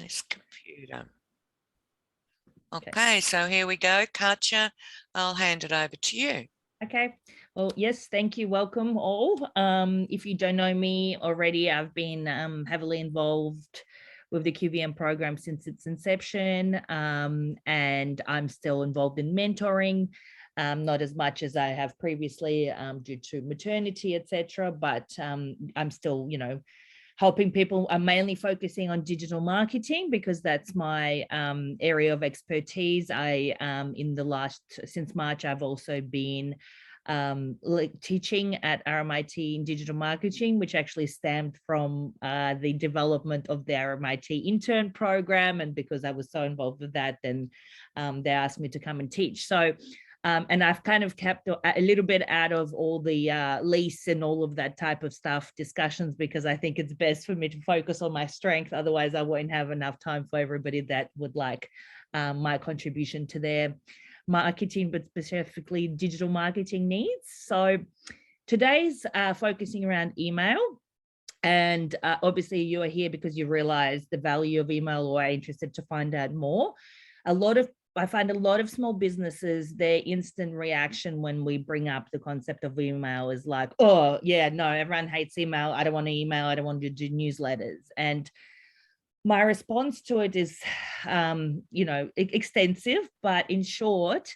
this computer. Okay, so here we go. Katya, I'll hand it over to you. Okay. Well, yes, thank you. Welcome all. If you don't know me already, I've been heavily involved with the QVM program since its inception, and I'm still involved in mentoring, not as much as I have previously due to maternity, etc. But I'm still, helping people. I'm mainly focusing on digital marketing because that's my area of expertise. Since March, I've also been teaching at RMIT in digital marketing, which actually stemmed from the development of the RMIT intern program. And because I was so involved with that, then they asked me to come and teach. So and I've kind of kept a little bit out of all the lease and all of that type of stuff discussions, because I think it's best for me to focus on my strength. Otherwise, I won't have enough time for everybody that would like my contribution to their marketing, but specifically digital marketing needs. So today's focusing around email. And obviously you are here because you realize the value of email or are interested to find out more. I find a lot of small businesses, their instant reaction when we bring up the concept of email is like, oh yeah, no, everyone hates email. I don't want to email. I don't want to do newsletters. And my response to it is, extensive, but in short,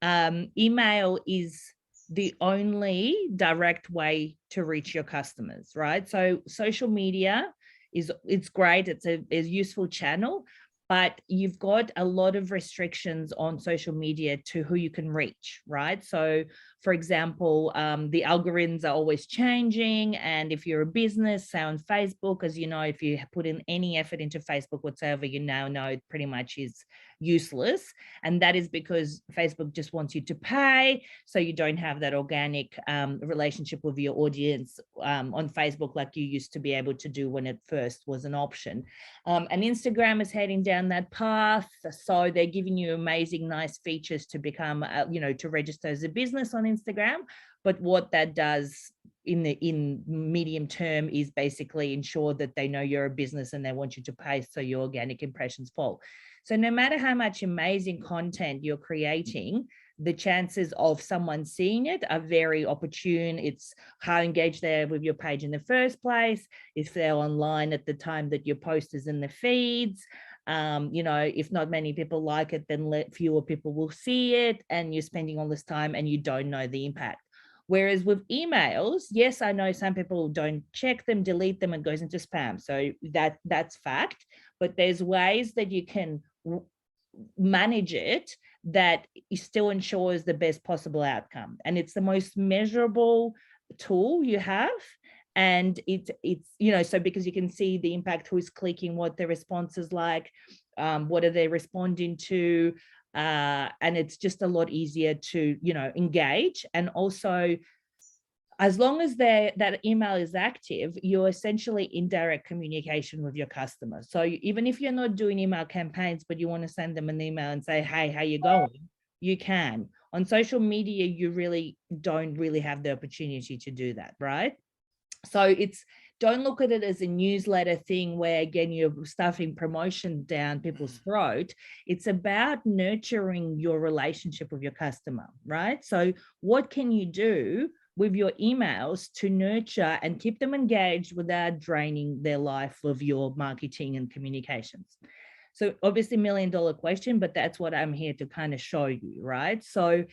email is the only direct way to reach your customers, right? So social media it's great. It's a useful channel, but you've got a lot of restrictions on social media to who you can reach, right? So for example, the algorithms are always changing. And if you're a business, say on Facebook, as you know, if you put in any effort into Facebook whatsoever, you now know it pretty much is useless. And that is because Facebook just wants you to pay. So you don't have that organic relationship with your audience on Facebook like you used to be able to do when it first was an option. And Instagram is heading down that path. So they're giving you amazing, nice features to become, to register as a business on Instagram. But what that does in medium term is basically ensure that they know you're a business and they want you to pay, so your organic impressions fall. So no matter how much amazing content you're creating, the chances of someone seeing it are very opportune. It's how engaged they are with your page in the first place, if they're online at the time that your post is in the feeds. If not many people like it, then fewer people will see it, and you're spending all this time and you don't know the impact. Whereas with emails, yes, I know some people don't check them, delete them, and goes into spam. So that's fact. But there's ways that you can manage it that still ensures the best possible outcome. And it's the most measurable tool you have. And it's so because you can see the impact, who's clicking, what the response is like, what are they responding to, and it's just a lot easier to engage. And also, as long as that email is active, you're essentially in direct communication with your customers. So even if you're not doing email campaigns, but you want to send them an email and say, hey, how you going? You can. On social media, you really don't have the opportunity to do that, right? So don't look at it as a newsletter thing where, again, you're stuffing promotion down people's throat. It's about nurturing your relationship with your customer, right? So what can you do with your emails to nurture and keep them engaged without draining their life of your marketing and communications? So obviously $1 million question, but that's what I'm here to kind of show you, right? So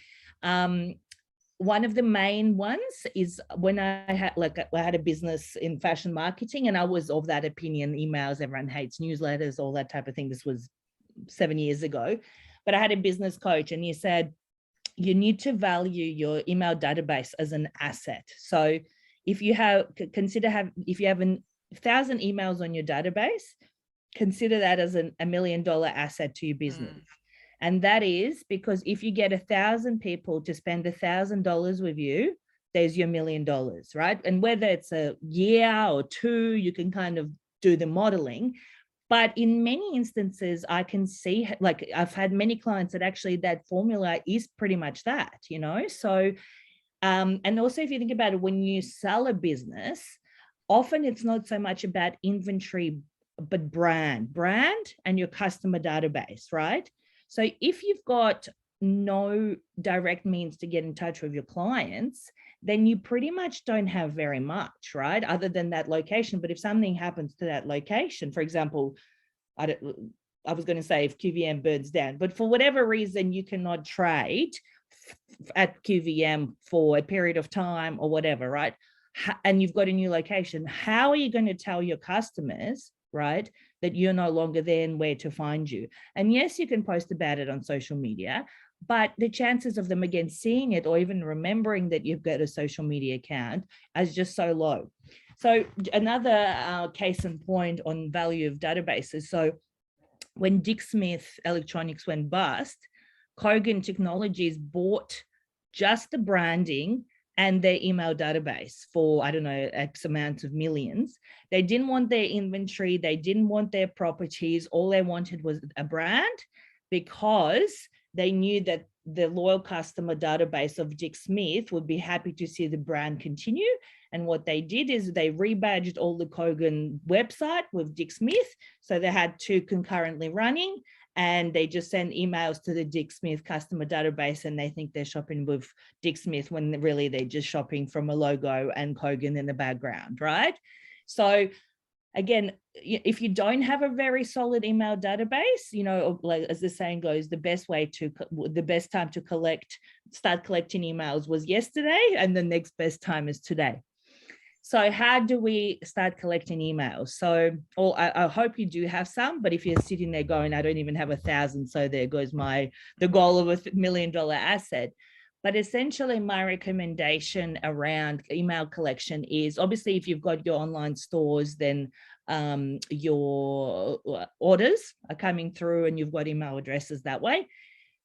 one of the main ones is when I had a business in fashion marketing, and I was of that opinion, emails, everyone hates newsletters, all that type of thing. This was 7 years ago. But I had a business coach, and he said, you need to value your email database as an asset. So if you have 1,000 emails on your database, consider that as a $1 million asset to your business. And that is because if you get 1,000 people to spend $1,000 with you, there's your $1 million, right? And whether it's a year or two, you can kind of do the modeling. But in many instances, I can see, like, I've had many clients that actually that formula is pretty much that, So, and also if you think about it, when you sell a business, often it's not so much about inventory but brand and your customer database, right? So if you've got no direct means to get in touch with your clients, then you pretty much don't have very much, right? Other than that location. But if something happens to that location, for example, I was going to say if QVM burns down, but for whatever reason, you cannot trade at QVM for a period of time or whatever, right? And you've got a new location. How are you going to tell your customers, right, that you're no longer there and where to find you? And yes, you can post about it on social media, but the chances of them again seeing it or even remembering that you've got a social media account is just so low. So another case in point on value of databases. So when Dick Smith Electronics went bust, Kogan Technologies bought just the branding and their email database for, I don't know, X amount of millions. They didn't want their inventory. They didn't want their properties. All they wanted was a brand, because they knew that the loyal customer database of Dick Smith would be happy to see the brand continue. And what they did is they rebadged all the Kogan website with Dick Smith. So they had two concurrently running, and they just send emails to the Dick Smith customer database, and they think they're shopping with Dick Smith when really they're just shopping from a logo and Kogan in the background, right? So again, if you don't have a very solid email database, you know, like as the saying goes, the best time to start collecting emails was yesterday, and the next best time is today. So how do we start collecting emails? So, I hope you do have some, but if you're sitting there going, I don't even have 1,000, so there goes the goal of $1 million asset. But essentially, my recommendation around email collection is, obviously, if you've got your online stores, then your orders are coming through and you've got email addresses that way.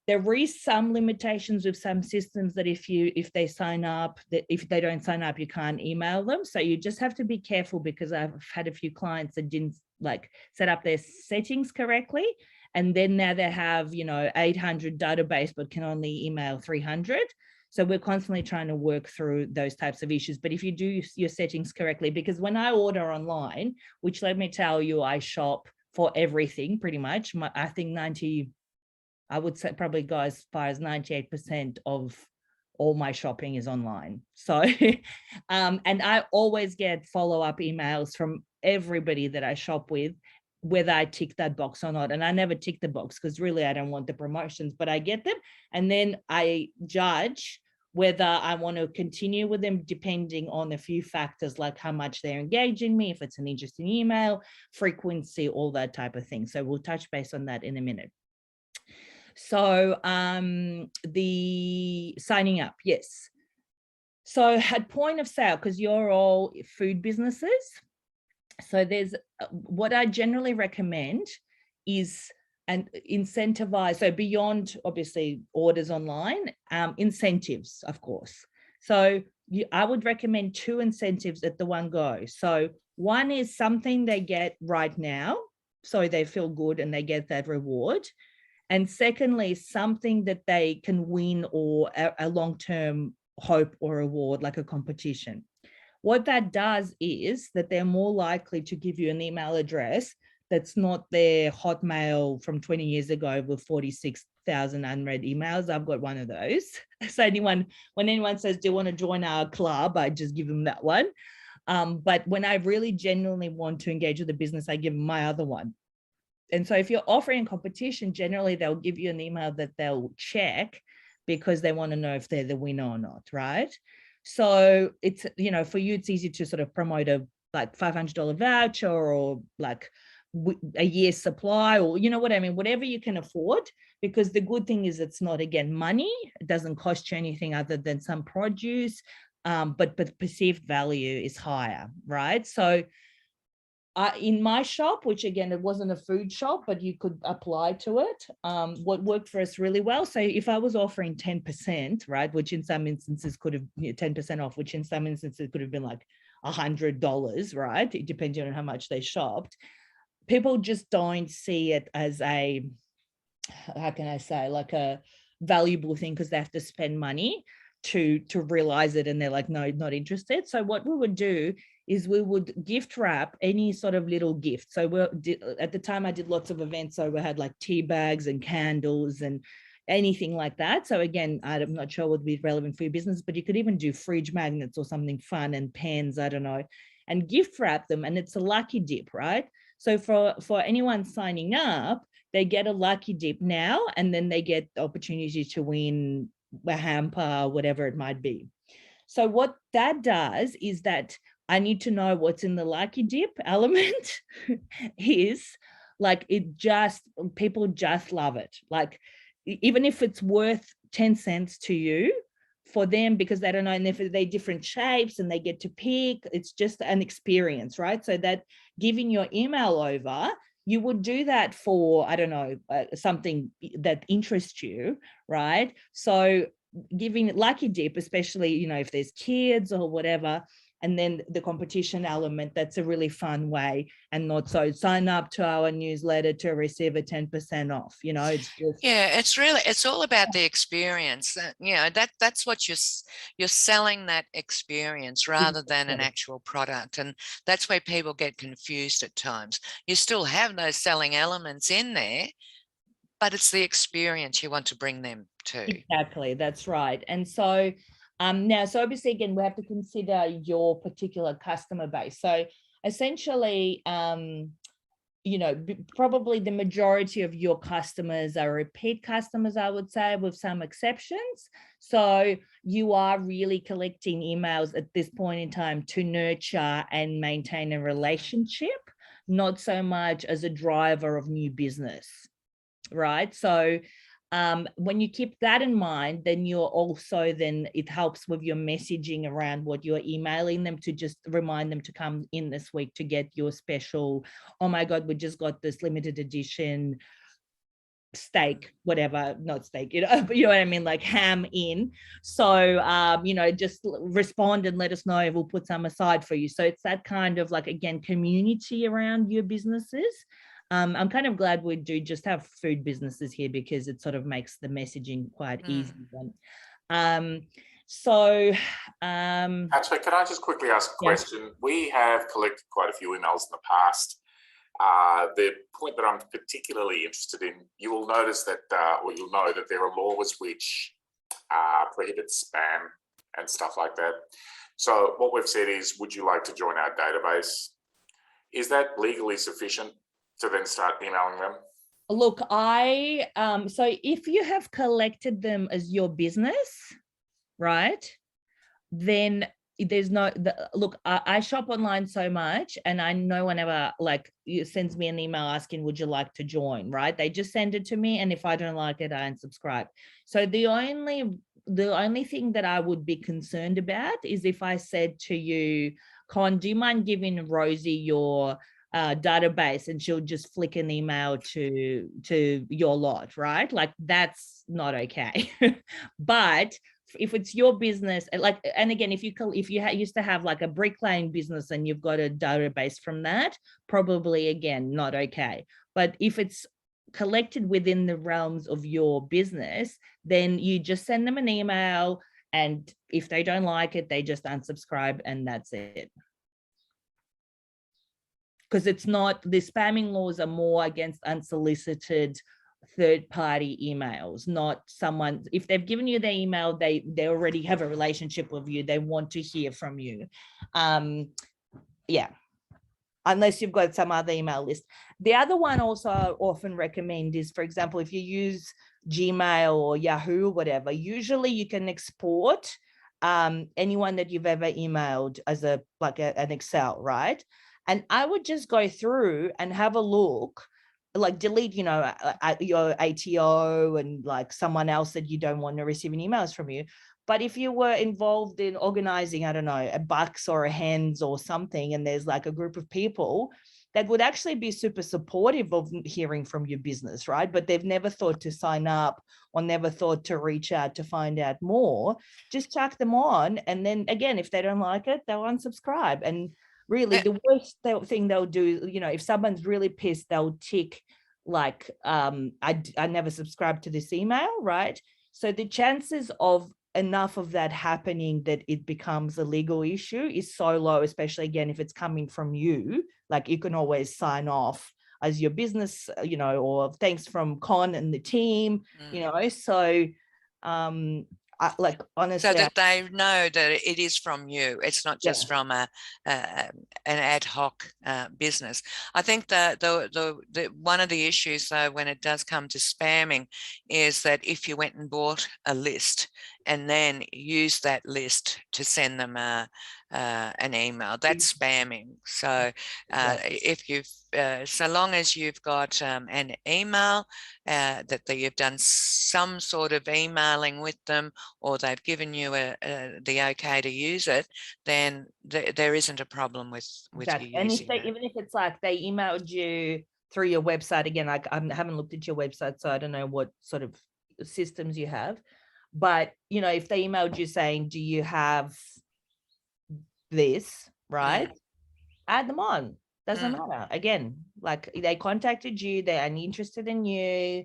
There is some limitations with some systems that if they sign up, that if they don't sign up, you can't email them. So you just have to be careful, because I've had a few clients that didn't set up their settings correctly. And then now they have, 800 database, but can only email 300. So we're constantly trying to work through those types of issues. But if you do your settings correctly, because when I order online, which let me tell you, I shop for everything pretty much. I think I would say probably go as far as 98% of all my shopping is online. So, and I always get follow-up emails from everybody that I shop with, whether I tick that box or not. And I never tick the box because really I don't want the promotions, but I get them. And then I judge whether I want to continue with them depending on a few factors, like how much they're engaging me, if it's an interesting email, frequency, all that type of thing. So we'll touch base on that in a minute. So the signing up, yes. So at point of sale, because you're all food businesses, so there's what I generally recommend is an incentivize. So beyond obviously orders online, incentives, of course. So I would recommend 2 incentives at the one go. So one is something they get right now, so they feel good and they get that reward. And secondly, something that they can win, or a long-term hope or reward, like a competition. What that does is that they're more likely to give you an email address that's not their Hotmail from 20 years ago with 46,000 unread emails. I've got one of those. So when anyone says, do you want to join our club, I just give them that one. But when I really genuinely want to engage with the business, I give them my other one. And so if you're offering competition, generally they'll give you an email that they'll check because they want to know if they're the winner or not, right? So it's, for you, it's easy to sort of promote a $500 voucher, or like a year's supply, or what I mean, whatever you can afford, because the good thing is it's not, again, money. It doesn't cost you anything other than some produce, but perceived value is higher, right? So in my shop, which again, it wasn't a food shop, but you could apply to it, what worked for us really well. So if I was offering 10%, right, which in some instances could have 10% off, which in some instances could have been like $100, right, depending on how much they shopped, people just don't see it as a, how can I say, like a valuable thing, because they have to spend money to realize it, and they're like, no, not interested. So what we would do is we would gift wrap any sort of little gift. So at the time I did lots of events, so we had like tea bags and candles and anything like that. So again, I'm not sure what would be relevant for your business, but you could even do fridge magnets or something fun, and pens, I don't know, and gift wrap them. And it's a lucky dip, right? So for anyone signing up, they get a lucky dip now, and then they get the opportunity to win a hamper, whatever it might be. So what that does is that I need to know what's in the lucky dip element is like, people just love it. Like, even if it's worth 10 cents to you, for them, because they don't know, and if they're different shapes and they get to pick, it's just an experience, right? So that giving your email over, you would do that for, I don't know, something that interests you, right? So giving lucky dip, especially, you know, if there's kids or whatever, and then the competition element, that's a really fun way. And not so sign up to our newsletter to receive a 10% off, you know, it's just. Yeah, it's all about the experience. You know, that's what you're selling, that experience rather than an actual product. And that's where people get confused at times. You still have those selling elements in there, but it's the experience you want to bring them to. Exactly, that's right. And so now, so obviously, again, we have to consider your particular customer base. So essentially, you know, probably the majority of your customers are repeat customers, I would say, with some exceptions. So you are really collecting emails at this point in time to nurture and maintain a relationship, not so much as a driver of new business, right? So when you keep that in mind, then it helps with your messaging around what you're emailing them, to just remind them to come in this week to get your special, oh my God, we just got this limited edition steak, whatever, not steak, you know, but you know what I mean, like ham in. So, you know, just respond and let us know. We'll put some aside for you. So it's that kind of like, again, community around your businesses. I'm kind of glad we do just have food businesses here, because it sort of makes the messaging quite easy. Actually, can I just quickly ask a question? Yeah. We have collected quite a few emails in the past. The point that I'm particularly interested in, you will notice that, or you'll know that there are laws which prohibit spam and stuff like that. So what we've said is, would you like to join our database? Is that legally sufficient to then start emailing them? Look, so if you have collected them as your business, right, then there's no, look, I shop online so much, and I no one ever like sends me an email asking, would you like to join, right? They just send it to me, and if I don't like it, I unsubscribe. So the only thing that I would be concerned about is if I said to you, Con, do you mind giving Rosie your database, and she'll just flick an email to your lot, right? Like, that's not okay. But if it's your business, like, and again, if you used to have like a bricklaying business and you've got a database from that, probably, again, not okay. But if it's collected within the realms of your business, then you just send them an email, and if they don't like it, they just unsubscribe, and that's it. Because it's not, the spamming laws are more against unsolicited third-party emails, not someone, if they've given you their email, they already have a relationship with you, they want to hear from you. Yeah, unless you've got some other email list. The other one also I often recommend is, for example, if you use Gmail or Yahoo or whatever, usually you can export anyone that you've ever emailed as an Excel, right? And I would just go through and have a look, like delete, you know, your ATO and like someone else that you don't want to receive any emails from you. But if you were involved in organizing, I don't know, a Bucks or a Hens or something, and there's like a group of people that would actually be super supportive of hearing from your business, right? But they've never thought to sign up or never thought to reach out to find out more, just chuck them on. And then again, if they don't like it, they'll unsubscribe. And really, the worst thing they'll do, you know, if someone's really pissed, they'll tick like, I never subscribed to this email, right? So the chances of enough of that happening that it becomes a legal issue is so low, especially again, if it's coming from you. Like you can always sign off as your business, you know, or thanks from Con and the team, you know. So like honestly, so that they know that it is from you. It's not just from an ad hoc business. I think that the one of the issues though, when it does come to spamming, is that if you went and bought a list and then use that list to send them an email, that's spamming. So if you've so long as you've got an email that you've done some sort of emailing with them, or they've given you the okay to use it, then there isn't a problem with you and using if even if it's like they emailed you through your website, again, I haven't looked at your website, so I don't know what sort of systems you have, but you know, if they emailed you saying, do you have this, right? Add them on. Doesn't matter. Again, like they contacted you, they are interested in you.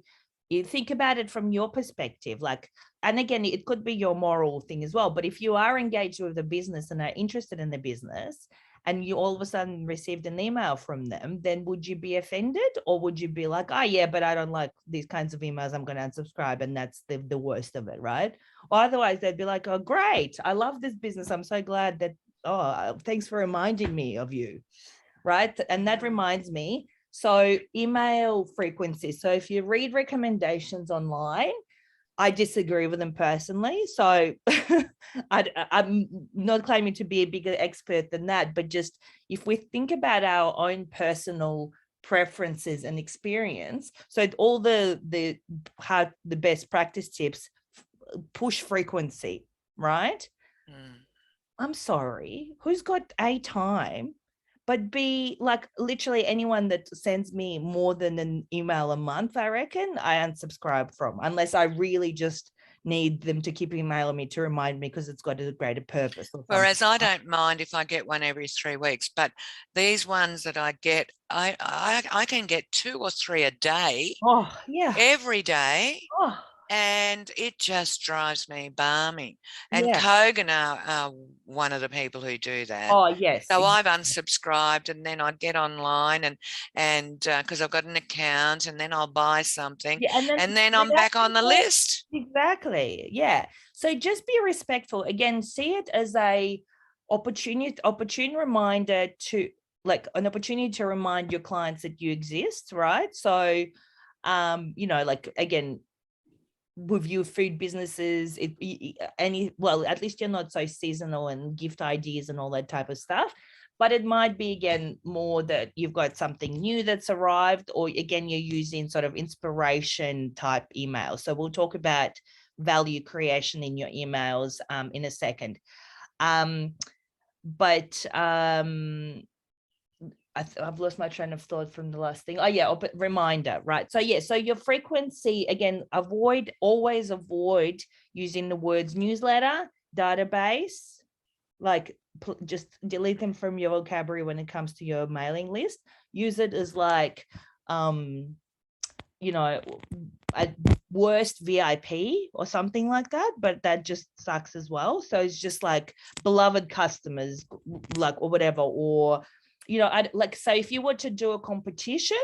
You think about it from your perspective, like, and again, it could be your moral thing as well. But if you are engaged with the business and are interested in the business, and you all of a sudden received an email from them, then would you be offended, or would you be like, oh yeah, but I don't like these kinds of emails, I'm going to unsubscribe, and that's the worst of it, right? Or otherwise they'd be like, oh great, I love this business, I'm so glad that, oh, thanks for reminding me of you, right? And that reminds me, so email frequency. So if you read recommendations online, I disagree with them personally. So I'm not claiming to be a bigger expert than that, but just if we think about our own personal preferences and experience, so all the how the best practice tips push frequency, right? I'm sorry, who's got A, time, but B, like literally anyone that sends me more than an email a month, I reckon I unsubscribe from, unless I really just need them to keep emailing me to remind me because it's got a greater purpose. Whereas I don't mind if I get one every 3 weeks, but these ones that I get, I can get 2 or 3 a day. Oh yeah, every day. Oh. And it just drives me balmy. And Kogan are one of the people who do that. Oh yes. So I've unsubscribed, and then I'd get online and because I've got an account, and then I'll buy something, and then I'm back on the list. Exactly. Yeah. So just be respectful. Again, see it as a opportune reminder to, like, an opportunity to remind your clients that you exist, right? So you know, like, again, with your food businesses, well, at least you're not so seasonal and gift ideas and all that type of stuff, but it might be, again, more that you've got something new that's arrived, or again, you're using sort of inspiration type emails. So we'll talk about value creation in your emails in a second. But I've lost my train of thought from the last thing. Oh yeah, but reminder, right? So yeah, so your frequency, again, always avoid using the words newsletter, database, like just delete them from your vocabulary when it comes to your mailing list. Use it as like, you know, at worst VIP or something like that, but that just sucks as well. So it's just like beloved customers, like, or whatever, or, you know, like, so if you were to do a competition,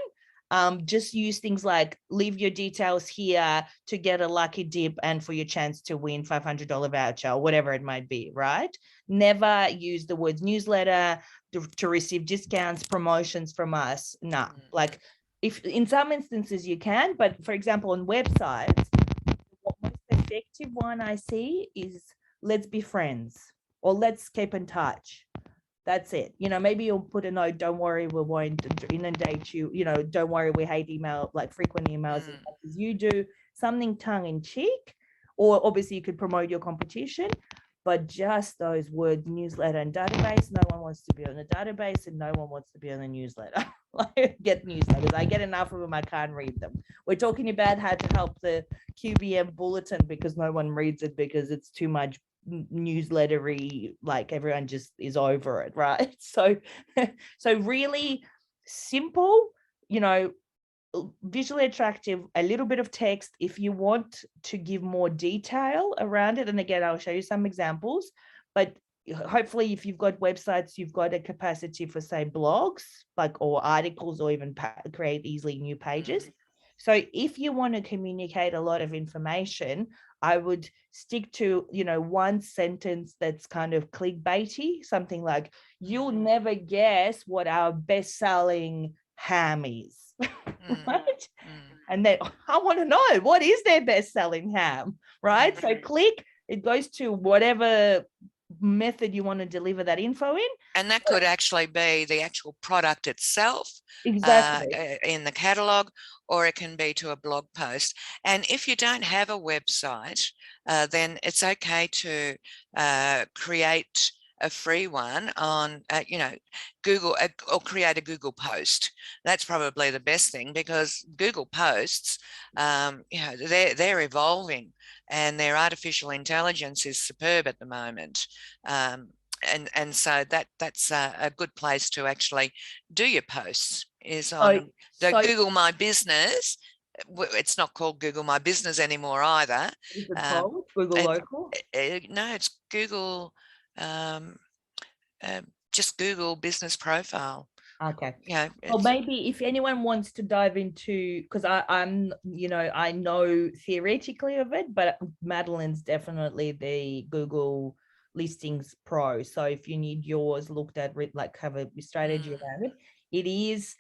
just use things like leave your details here to get a lucky dip and for your chance to win $500 voucher or whatever it might be, right? Never use the words newsletter to receive discounts, promotions from us. No, like, if in some instances you can, but for example, on websites, the most effective one I see is let's be friends, or let's keep in touch. That's it. You know, maybe you'll put a note, don't worry, we won't inundate you. You know, don't worry, we hate email, like frequent emails as much as you do. Something tongue in cheek, or obviously you could promote your competition, but just those words, newsletter and database. No one wants to be on the database, and no one wants to be on the newsletter. I get newsletters. I get enough of them. I can't read them. We're talking about how to help the QBM bulletin because no one reads it because it's too much newslettery, like everyone just is over it, right? So so really simple, you know, visually attractive, a little bit of text. If you want to give more detail around it, and again, I'll show you some examples, but hopefully if you've got websites, you've got a capacity for, say, blogs, like, or articles, or even create easily new pages. So if you want to communicate a lot of information, I would stick to, you know, one sentence that's kind of clickbaity, something like, you'll never guess what our best-selling ham is. Right? And then I want to know, what is their best-selling ham, right? So click, it goes to whatever method you want to deliver that info in. And that could actually be the actual product itself, Exactly. in the catalog, or it can be to a blog post. And if you don't have a website, then it's okay to create a free one on, you know, Google, or create a Google post. That's probably the best thing, because Google posts, you know, they're evolving, and their artificial intelligence is superb at the moment. And so that's a good place to actually do your posts, is on the Google My Business. It's not called Google My Business anymore either. Is it called Google Local? No, it's Google, just Google Business Profile. Okay. Yeah. Well, maybe if anyone wants to dive into, because I'm, you know, I know theoretically of it, but Madalene's definitely the Google Listings Pro. So if you need yours looked at, like, have a strategy around it, it is.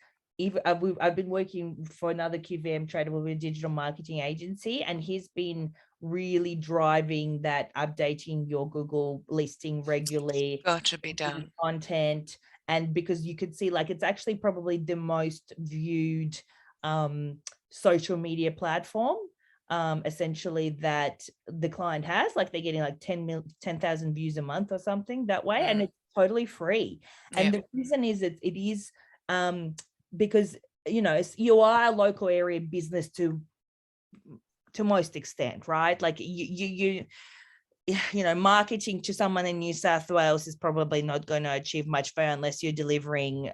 I've been working for another QVM trader with a digital marketing agency, and he's been really driving that, updating your Google listing regularly. Got to be done. Content. And because you could see, like, it's actually probably the most viewed social media platform, essentially, that the client has. Like, they're getting like 10,000 views a month or something that way, and it's totally free. And the reason is it is because, you know, you are a local area business to most extent, right? Like, you know, marketing to someone in New South Wales is probably not going to achieve much further unless you're delivering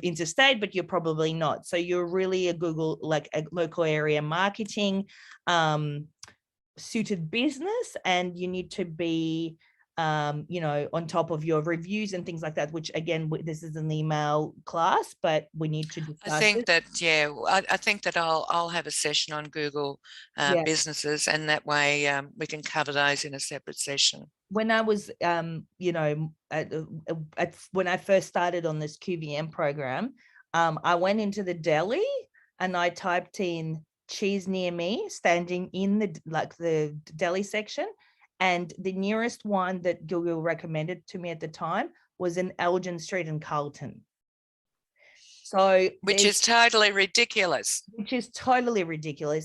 interstate, but you're probably not. So you're really a Google, like a local area marketing suited business, and you need to be you know, on top of your reviews and things like that, which again, this is an email class, but we need to discuss I think it. that, yeah, I think that I'll have a session on Google businesses, and that way we can cover those in a separate session. When I was, you know, when I first started on this QVM program, I went into the deli and I typed in cheese near me, standing in the deli section. And the nearest one that Google recommended to me at the time was in Elgin Street in Carlton. So, which is totally ridiculous.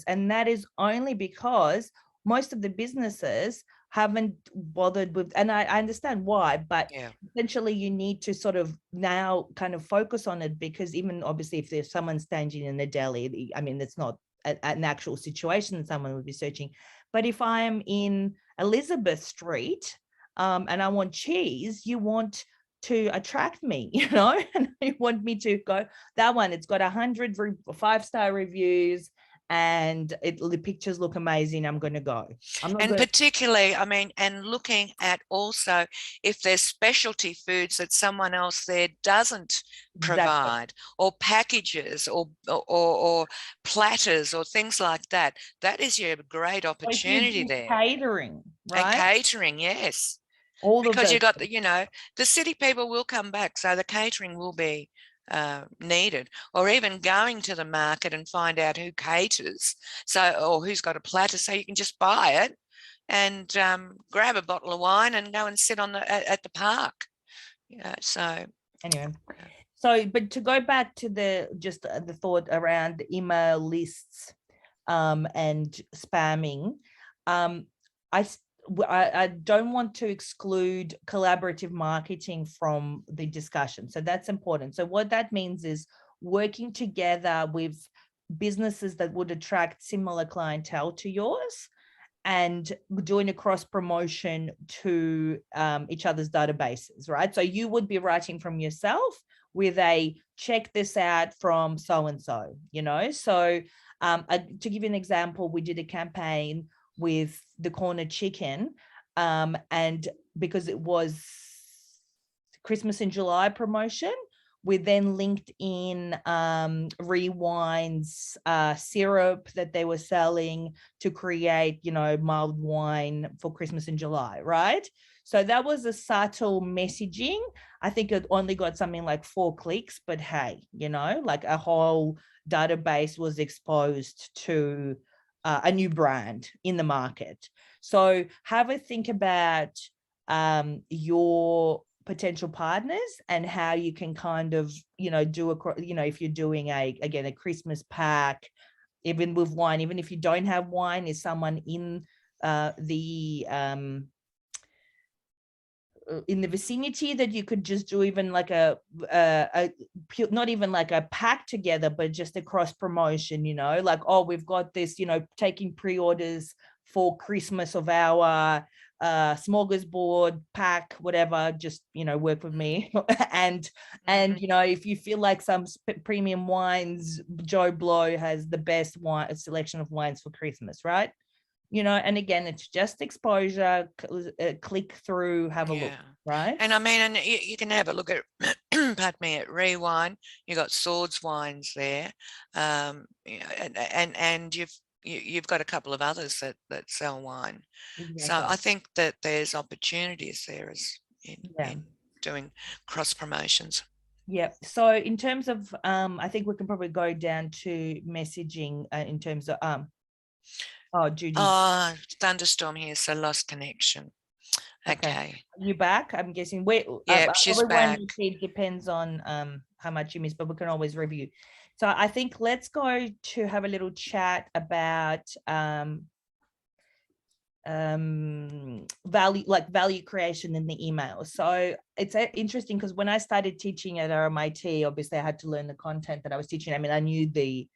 And that is only because most of the businesses haven't bothered with, and I understand why, but essentially you need to sort of now kind of focus on it, because even obviously if there's someone standing in a deli, I mean, it's not an actual situation that someone would be searching. But if I am in Elizabeth Street and I want cheese, you want to attract me, you know, and you want me to go that one. It's got 100 5-star reviews, and the pictures look amazing. I'm going to go. Particularly, I mean, and looking at also if there's specialty foods that someone else there doesn't provide, or packages, or platters, or things like that. That is your great opportunity there. Catering, right? And catering, yes. Because you got the, you know, the city people will come back, so the catering will be needed, or even going to the market and find out who caters, so, or who's got a platter, so you can just buy it and grab a bottle of wine and go and sit on at the park. So anyway, but to go back to the thought around email lists and spamming, I don't want to exclude collaborative marketing from the discussion. So that's important. So what that means is working together with businesses that would attract similar clientele to yours, and doing a cross promotion to each other's databases, right? So you would be writing from yourself with a check this out from so-and-so, you know? So to give you an example, we did a campaign with the Corner Chicken, and because it was Christmas in July promotion, we then linked in Rewind's syrup that they were selling to create, you know, mulled wine for Christmas in July, right? So that was a subtle messaging. I think it only got something like 4 clicks, but hey, you know, like a whole database was exposed to a new brand in the market. So have a think about your potential partners and how you can kind of, you know, do a, you know, if you're doing a Christmas pack, even with wine, even if you don't have wine, is someone in the vicinity that you could just do even like a not even like a pack together, but just a cross promotion, you know, like, oh, we've got this, you know, taking pre-orders for Christmas of our smorgasbord pack, whatever, just, you know, work with me. and you know, if you feel like some premium wines, Joe Blow has the best wine selection of wines for Christmas, right? You know, and again, it's just exposure, click through, have a look, right? And I mean, and you can have a look at, pardon me, at Rewind. You got Swords Wines there, you know, and you've got a couple of others that sell wine. Exactly. So I think that there's opportunities there in doing cross promotions. Yeah. So in terms of, I think we can probably go down to messaging in terms of, oh, Judy. Oh, thunderstorm here, so lost connection. Okay. Are you back? I'm guessing. Wait. Yeah, she's back. It depends on how much you missed, but we can always review. So I think let's go to have a little chat about value creation in the email. So it's interesting because when I started teaching at RMIT, obviously I had to learn the content that I was teaching. I mean, I knew the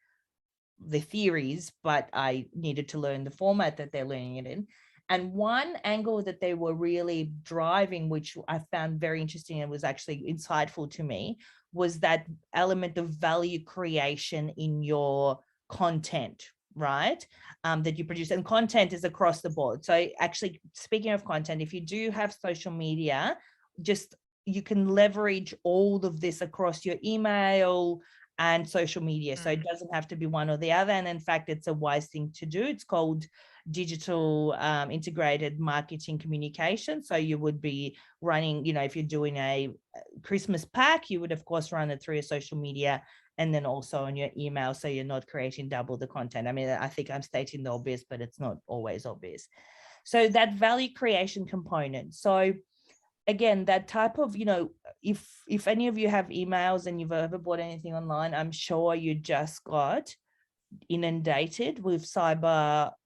theories, but I needed to learn the format that they're learning it in. And one angle that they were really driving, which I found very interesting and was actually insightful to me, was that element of value creation in your content, right? That you produce. And content is across the board. So actually, speaking of content, if you do have social media, just you can leverage all of this across your email and social media. So it doesn't have to be one or the other. And in fact, it's a wise thing to do. It's called digital integrated marketing communication. So you would be running, you know, if you're doing a Christmas pack, you would of course run it through your social media and then also on your email. So you're not creating double the content. I mean, I think I'm stating the obvious, but it's not always obvious. So that value creation component. So again, that type of, you know, if any of you have emails and you've ever bought anything online, I'm sure you just got inundated with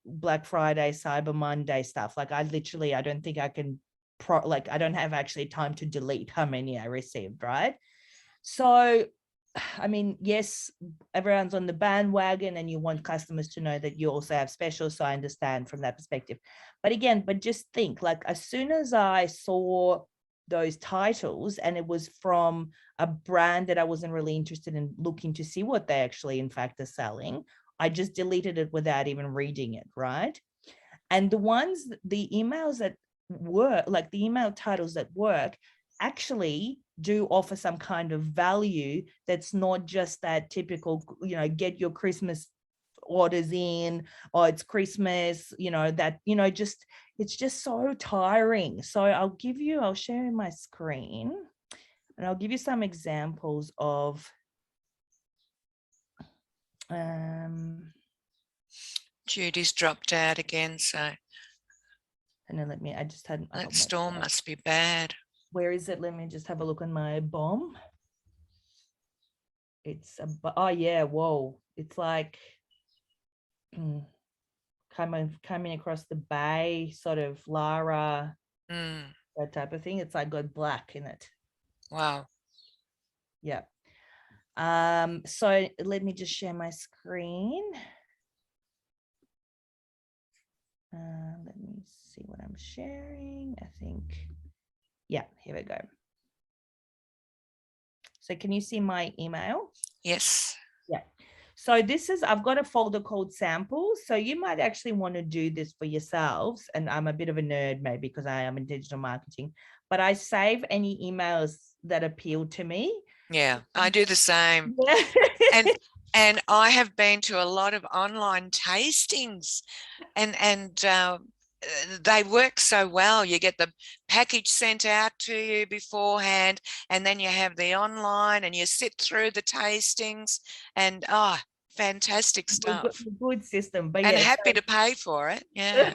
Black Friday, Cyber Monday stuff. Like I don't think I can I don't have actually time to delete how many I received, right? So I mean, yes, everyone's on the bandwagon and you want customers to know that you also have specials. So I understand from that perspective. But again, just think, like as soon as I saw those titles and it was from a brand that I wasn't really interested in looking to see what they actually in fact are selling, I just deleted it without even reading it, right? And the emails that work, like the email titles that work, actually do offer some kind of value that's not just that typical, you know, get your Christmas orders in, or it's Christmas, you know, that, you know, just, it's just so tiring. So I'll share my screen and I'll give you some examples of Judy's dropped out again, so and then I just hadn't, that storm must be bad. Where is it? Let me just have a look on my bomb. It's oh yeah, whoa, it's like coming across the bay, sort of Lara, that type of thing. It's like got black in it. Wow. Yeah. So let me just share my screen. Let me see what I'm sharing. I think, yeah, here we go. So can you see my email? Yes. Yeah. So I've got a folder called samples. So you might actually want to do this for yourselves. And I'm a bit of a nerd maybe because I am in digital marketing, but I save any emails that appeal to me. Yeah, I do the same. Yeah. And I have been to a lot of online tastings, and they work so well. You get the package sent out to you beforehand, and then you have the online, and you sit through the tastings, and fantastic stuff. Good system, but And yeah, happy to pay for it. Yeah.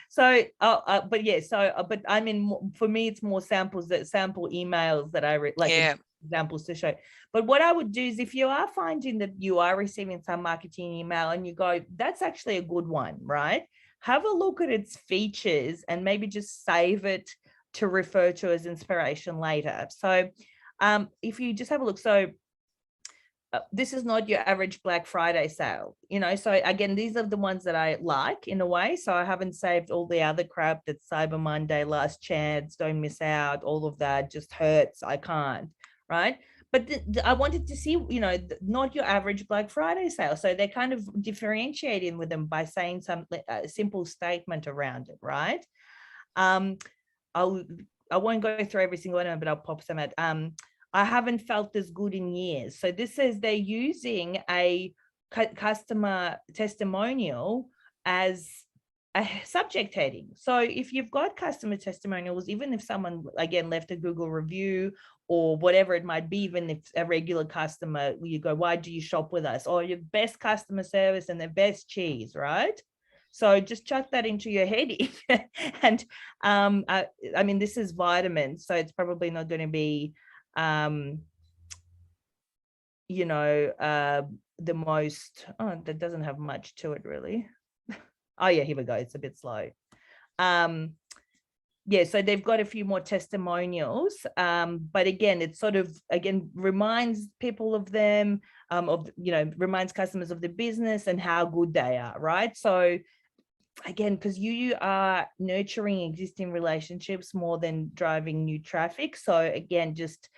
So, but yeah, but I mean, for me, it's more sample emails that I like. Yeah. Examples to show. But what I would do is if you are finding that you are receiving some marketing email and you go, that's actually a good one, right? Have a look at its features and maybe just save it to refer to as inspiration later. So if you just have a look, so this is not your average Black Friday sale, so again, these are the ones that I like in a way. So I haven't saved all the other crap that's Cyber Monday, last chance, don't miss out, all of that just hurts. I can't, right? But I wanted to see, not your average Black Friday sale. So they're kind of differentiating with them by saying a simple statement around it, right? I won't go through every single one, but I'll pop some at. I haven't felt this good in years. So this says they're using a customer testimonial as a subject heading. So if you've got customer testimonials, even if someone, again, left a Google review or whatever it might be, even if a regular customer, you go, why do you shop with us? Or your best customer service and the best cheese, right? So just chuck that into your heading. And I mean, this is vitamins, so it's probably not going to be the most, that doesn't have much to it really. Oh yeah, here we go, it's a bit slow. Yeah, so they've got a few more testimonials, but again, it sort of reminds people of them, reminds customers of the business and how good they are, right? So again, because you are nurturing existing relationships more than driving new traffic. So again, just,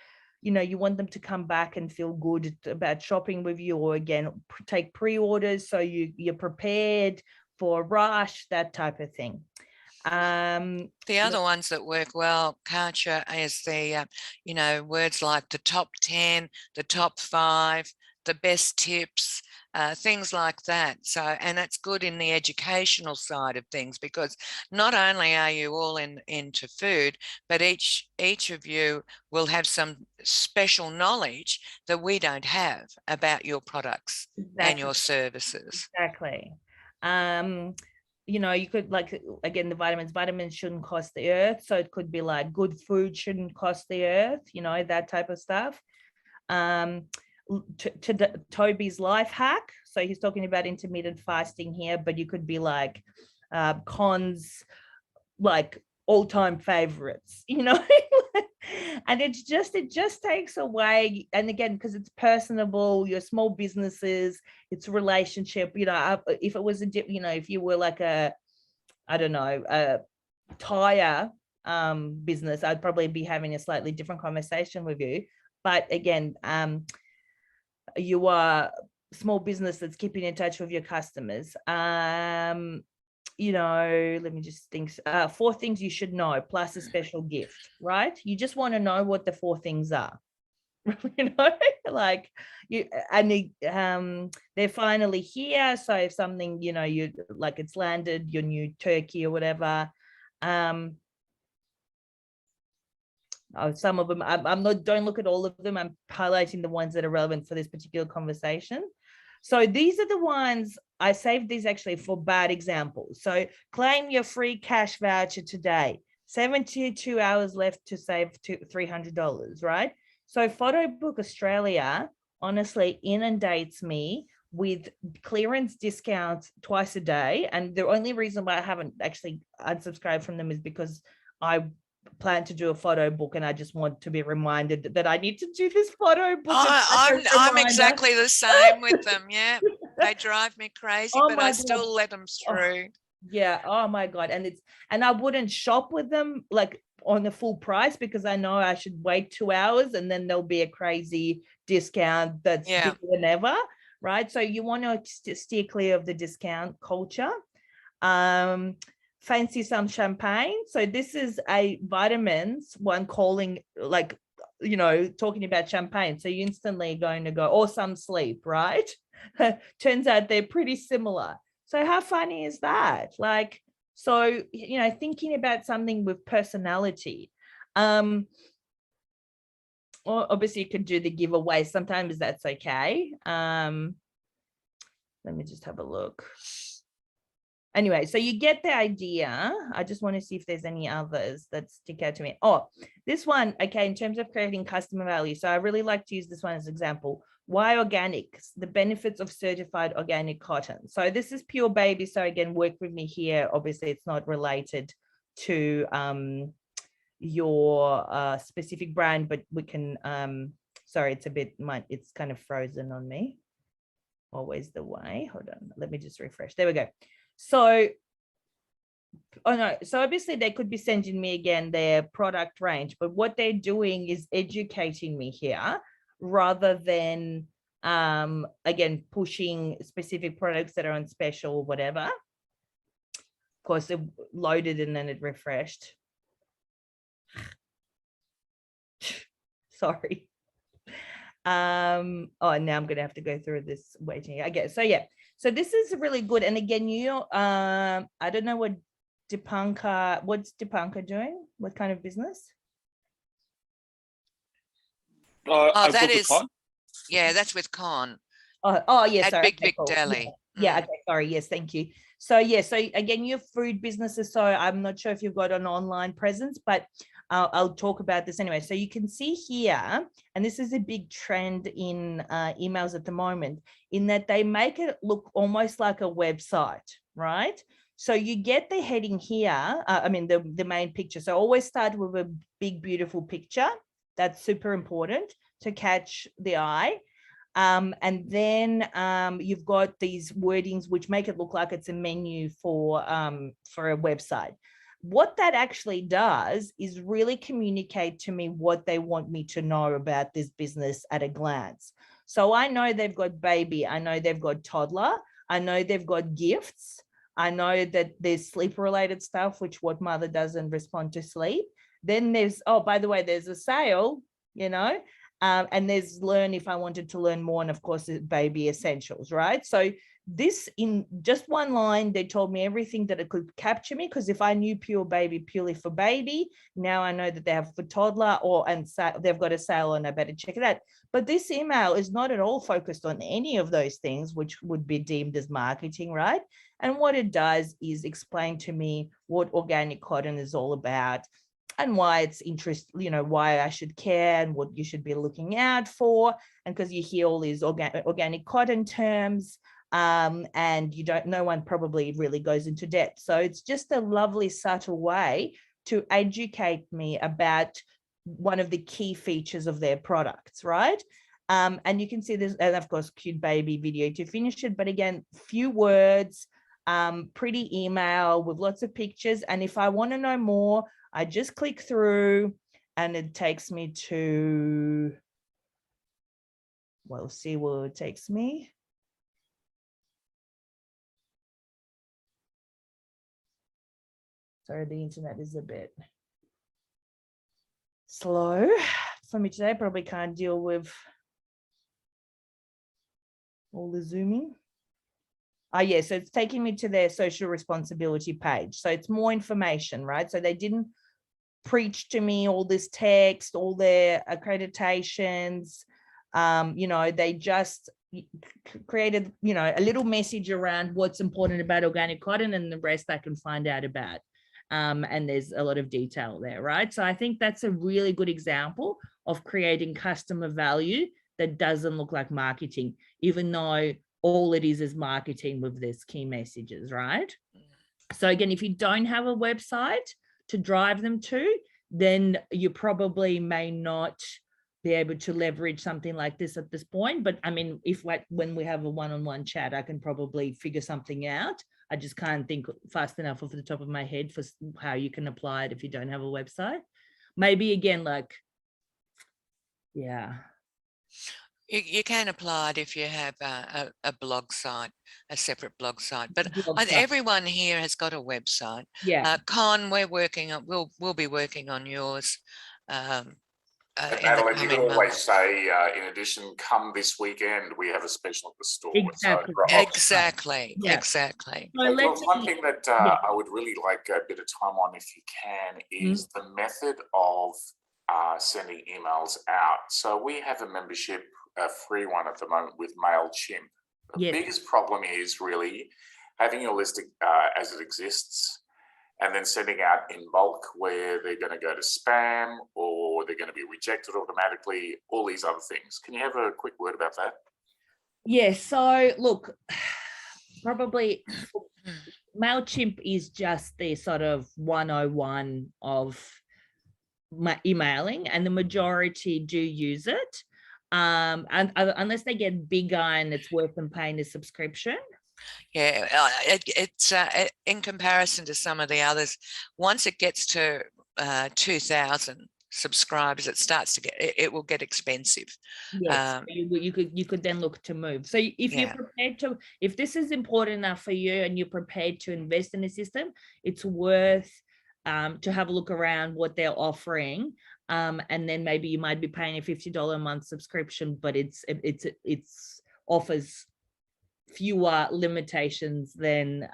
you want them to come back and feel good about shopping with you, or again, take pre-orders so you're prepared for a rush, that type of thing. The other ones that work well, Katya, is the, words like the top 10, the top 5, the best tips, things like that. So, and that's good in the educational side of things, because not only are you all into food, but each of you will have some special knowledge that we don't have about your products and your services. Exactly. You could, like, again, the vitamins shouldn't cost the earth. So it could be like good food shouldn't cost the earth, that type of stuff. To Toby's life hack. So he's talking about intermittent fasting here, but you could be like cons, like all-time favorites, and it just takes away. And again, because it's personable, your small businesses, it's a relationship. If it was if you were like a tire business, I'd probably be having a slightly different conversation with you. But again, you are small business that's keeping in touch with your customers. Let me just think. 4 things you should know plus a special gift, right? You just want to know what the 4 things are. Like you, and they're finally here. So if something, you like, it's landed, your new turkey or whatever. Some of them, don't look at all of them. I'm highlighting the ones that are relevant for this particular conversation. So these are the ones I saved, these actually for bad examples. So claim your free cash voucher today. 72 hours left to save $300, right? So Photobook Australia honestly inundates me with clearance discounts twice a day. And the only reason why I haven't actually unsubscribed from them is because I plan to do a photo book, and I just want to be reminded that I need to do this photo book. I'm exactly the same with them. Yeah, they drive me crazy, but I still let them through. Yeah. Oh my God. And I wouldn't shop with them like on the full price because I know I should wait 2 hours and then there'll be a crazy discount that's bigger than ever, right? So you want to steer clear of the discount culture. Fancy some champagne. So this is a vitamins one calling, like, you know, talking about champagne. So you're instantly going to go, or some sleep, right? Turns out they're pretty similar. So how funny is that? Like, so, you know, thinking about something with personality. Or obviously you could do the giveaway. Sometimes that's okay. Let me just have a look. Anyway, so you get the idea. I just want to see if there's any others that stick out to me. Oh, this one, okay, in terms of creating customer value. So I really like to use this one as an example. Why organics? The benefits of certified organic cotton. So this is pure baby. So again, work with me here. Obviously, it's not related to your specific brand, but we can, sorry, it's kind of frozen on me. Always the way. Hold on, let me just refresh. There we go. So, oh no, so obviously they could be sending me again their product range, but what they're doing is educating me here rather than, again, pushing specific products that are on special or whatever. Of course, it loaded and then it refreshed. Sorry. Oh, now I'm going to have to go through this waiting. Okay, so yeah. So this is really good. And again, I don't know what's Dipankar doing? What kind of business? That is, yeah, that's with Con. Oh yes, at sorry. Big Okay, Vic cool. Deli. Yeah, okay, sorry. Yes, thank you. So yeah, so again, your food businesses. So I'm not sure if you've got an online presence, but I'll talk about this anyway. So you can see here, and this is a big trend in emails at the moment, in that they make it look almost like a website, right? So you get the heading here, the main picture. So always start with a big, beautiful picture. That's super important to catch the eye. And then you've got these wordings which make it look like it's a menu for a website. What that actually does is really communicate to me what they want me to know about this business at a glance. So I know they've got baby, I know they've got toddler, I know they've got gifts, I know that there's sleep related stuff, which what mother doesn't respond to sleep. Then there's, oh, by the way, there's a sale, you know, and there's learn if I wanted to learn more, and of course baby essentials, right? So this, in just one line, they told me everything that it could capture me, because if I knew pure baby purely for baby, now I know that they have for toddler, and they've got a sale and I better check it out. But this email is not at all focused on any of those things, which would be deemed as marketing, right? And what it does is explain to me what organic cotton is all about, and why it's why I should care and what you should be looking out for. And because you hear all these organic cotton terms, and no one probably really goes into depth. So it's just a lovely, subtle way to educate me about one of the key features of their products, right? And you can see this, and of course, cute baby video to finish it. But again, few words, pretty email with lots of pictures. And if I want to know more, I just click through and it takes me to, we'll see where it takes me. Sorry, the internet is a bit slow for me today. Probably can't deal with all the zooming. Oh yeah, so it's taking me to their social responsibility page. So it's more information, right? So they didn't preach to me all this text, all their accreditations. They just created, a little message around what's important about organic cotton, and the rest I can find out about. And there's a lot of detail there, right? So I think that's a really good example of creating customer value that doesn't look like marketing, even though all it is marketing with this key messages, right? So again, if you don't have a website to drive them to, then you probably may not be able to leverage something like this at this point. But I mean, when we have a one-on-one chat, I can probably figure something out. I just can't think fast enough off the top of my head for how you can apply it if you don't have a website. maybe again, like, yeah. You can apply it if you have a blog site, a separate blog site. But Blog site. everyone here has got a website. Yeah. Con, we're working on. We'll be working on yours. And Madalen, you can always say, in addition, come this weekend, we have a special at the store. Exactly. So Exactly. Yeah. Exactly. So hey, one thing that I would really like a bit of time on, if you can, is the method of sending emails out. So we have a membership, a free one at the moment with Mailchimp. The biggest problem is really having your list as it exists, and then sending out in bulk where they're going to go to spam or they're going to be rejected automatically, all these other things. Can you have a quick word about that? Yeah, so look, probably Mailchimp is just the sort of 101 of emailing, and the majority do use it. And unless they get bigger and it's worth them paying a subscription. Yeah, it's in comparison to some of the others, once it gets to 2,000 subscribers, it starts to it will get expensive. Yes, you could then look to move. So if you're prepared to, if this is important enough for you and you're prepared to invest in a system, it's worth to have a look around what they're offering. And then maybe you might be paying a $50 a month subscription, but it's offers fewer limitations than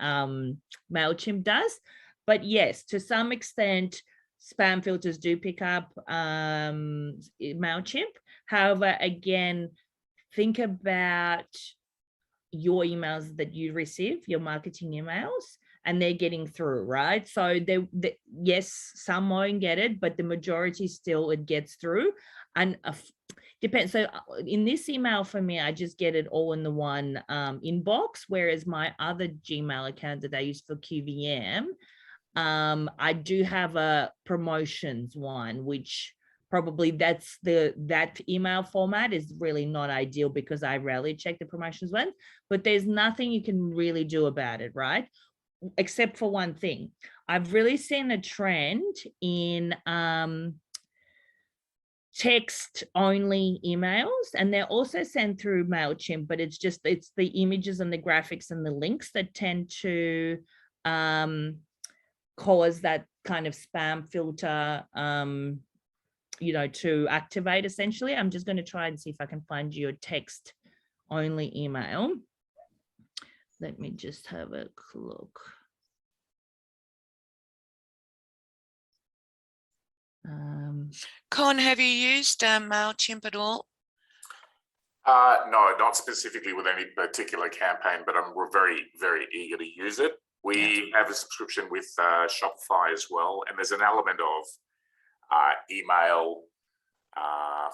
Mailchimp does. But yes, to some extent, spam filters do pick up Mailchimp. However, again, think about your emails that you receive, your marketing emails, and they're getting through, right? So yes, some won't get it, but the majority still it gets through. And depends. So in this email for me, I just get it all in the one inbox, whereas my other Gmail account that I use for QVM, I do have a promotions one, which probably that email format is really not ideal because I rarely check the promotions one, but there's nothing you can really do about it, right? Except for one thing. I've really seen a trend in text only emails, and they're also sent through Mailchimp, but it's the images and the graphics and the links that tend to cause that kind of spam filter to activate. Essentially, I'm just going to try and see if I can find you a text only email. Let me just have a look. Con, have you used Mailchimp at all? No, not specifically with any particular campaign, but I'm very, very eager to use it. We have a subscription with Shopify as well, and there's an element of email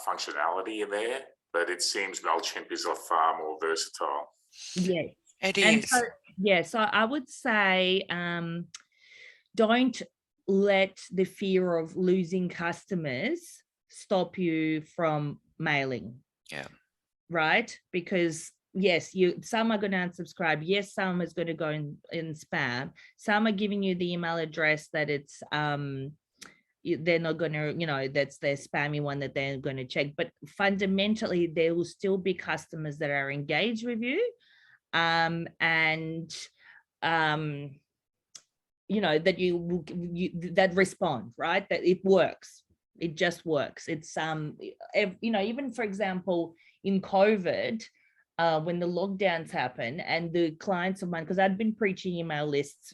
functionality in there, but it seems Mailchimp is far more versatile. Yeah, it is. So I would say don't let the fear of losing customers stop you from mailing. Yeah. Right? Because yes, some are going to unsubscribe. Yes, some is going to go in spam. Some are giving you the email address that it's they're not going to, that's their spammy one that they're going to check. But fundamentally, there will still be customers that are engaged with you, and that that respond, right? That it works. It just works. It's even for example, in COVID, when the lockdowns happen and the clients of mine, because I'd been preaching email lists,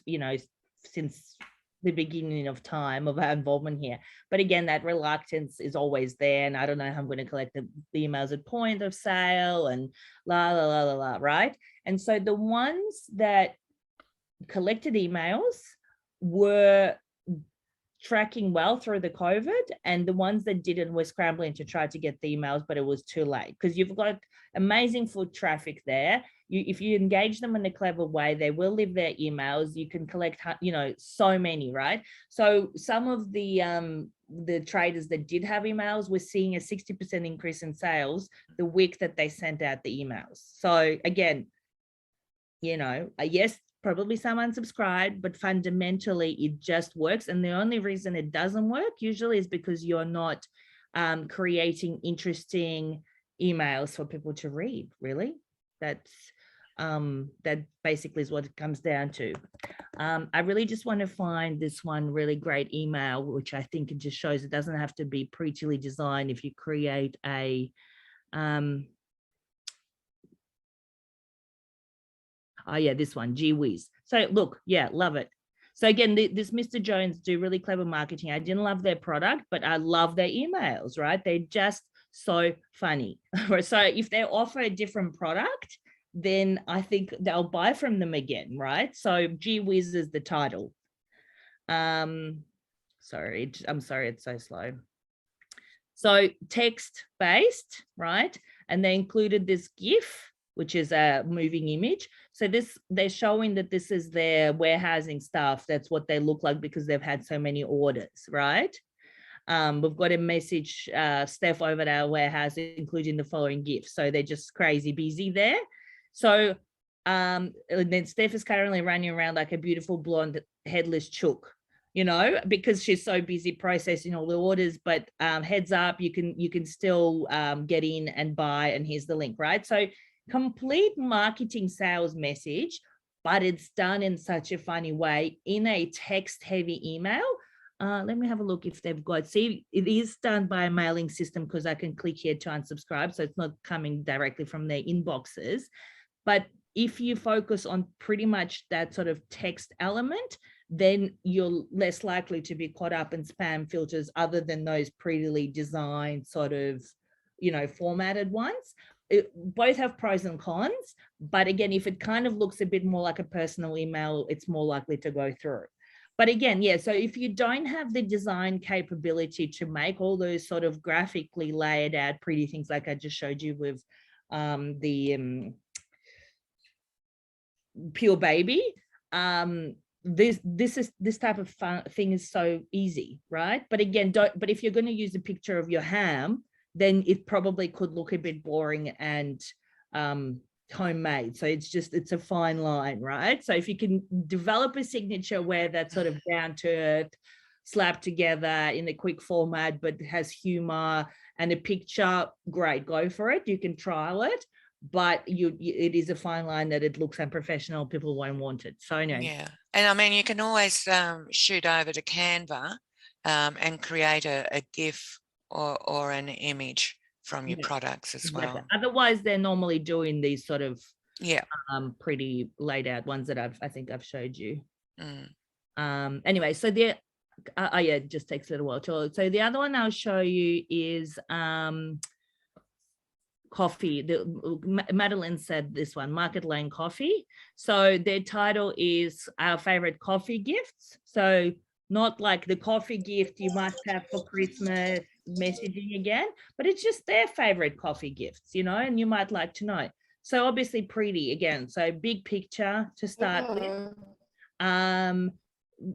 since the beginning of time of our involvement here. But again, that reluctance is always there. And I don't know how I'm going to collect the emails at point of sale and right? And so the ones that collected emails were tracking well through the COVID, and the ones that didn't were scrambling to try to get the emails, but it was too late because you've got amazing foot traffic there. If you engage them in a clever way, they will leave their emails. You can collect, so many, right? So some of the traders that did have emails were seeing a 60% increase in sales the week that they sent out the emails. So again, yes, probably some unsubscribed, but fundamentally it just works. And the only reason it doesn't work usually is because you're not creating interesting emails for people to read, really. That's that basically is what it comes down to. I really just want to find this one really great email, which I think it just shows it doesn't have to be prettily designed. If you create a oh yeah, this one, gee whiz. So look, yeah, love it. So again, this Mr. Jones do really clever marketing. I didn't love their product, but I love their emails, right? They're just so funny. So if they offer a different product, then I think they'll buy from them again, right? So gee whiz is the title. Sorry, I'm sorry, it's so slow. So text-based, right? And they included this GIF, which is a moving image. So they're showing that this is their warehousing staff. That's what they look like because they've had so many orders, right? We've got a message, Steph over at our warehouse, including the following GIF. So they're just crazy busy there. So and then Steph is currently running around like a beautiful blonde headless chook, you know, because she's so busy processing all the orders. But heads up, you can still get in and buy, and here's the link, right? So complete marketing sales message, but it's done in such a funny way in a text heavy email. Let me have a look if they've got, see, it is done by a mailing system because I can click here to unsubscribe. So it's not coming directly from their inboxes. But if you focus on pretty much that sort of text element, then you're less likely to be caught up in spam filters other than those prettily designed sort of, you know, formatted ones. Both have pros and cons, but again, if it kind of looks a bit more like a personal email, it's more likely to go through. But again, yeah, so if you don't have the design capability to make all those sort of graphically layered out pretty things like I just showed you with the Pure Baby, this type of thing is so easy, right? But again, but if you're going to use a picture of your ham, then it probably could look a bit boring and homemade. So it's a fine line, right? So if you can develop a signature where that's sort of down to earth, slapped together in a quick format, but has humor and a picture, great, go for it. You can trial it, but it is a fine line that it looks unprofessional. People won't want it. So anyway. Yeah, and I mean, you can always shoot over to Canva and create a GIF or an image from your products as well. Otherwise, they're normally doing these sort of pretty laid out ones that I think I've showed you. Anyway, so yeah, it just takes a little while to. So the other one I'll show you is coffee. Madalen said this one, Market Lane Coffee. So their title is Our Favorite Coffee Gifts. So not like the coffee gift you must have for Christmas messaging again, but it's just their favorite coffee gifts, you know, and you might like to know. So obviously pretty again. So big picture to start with.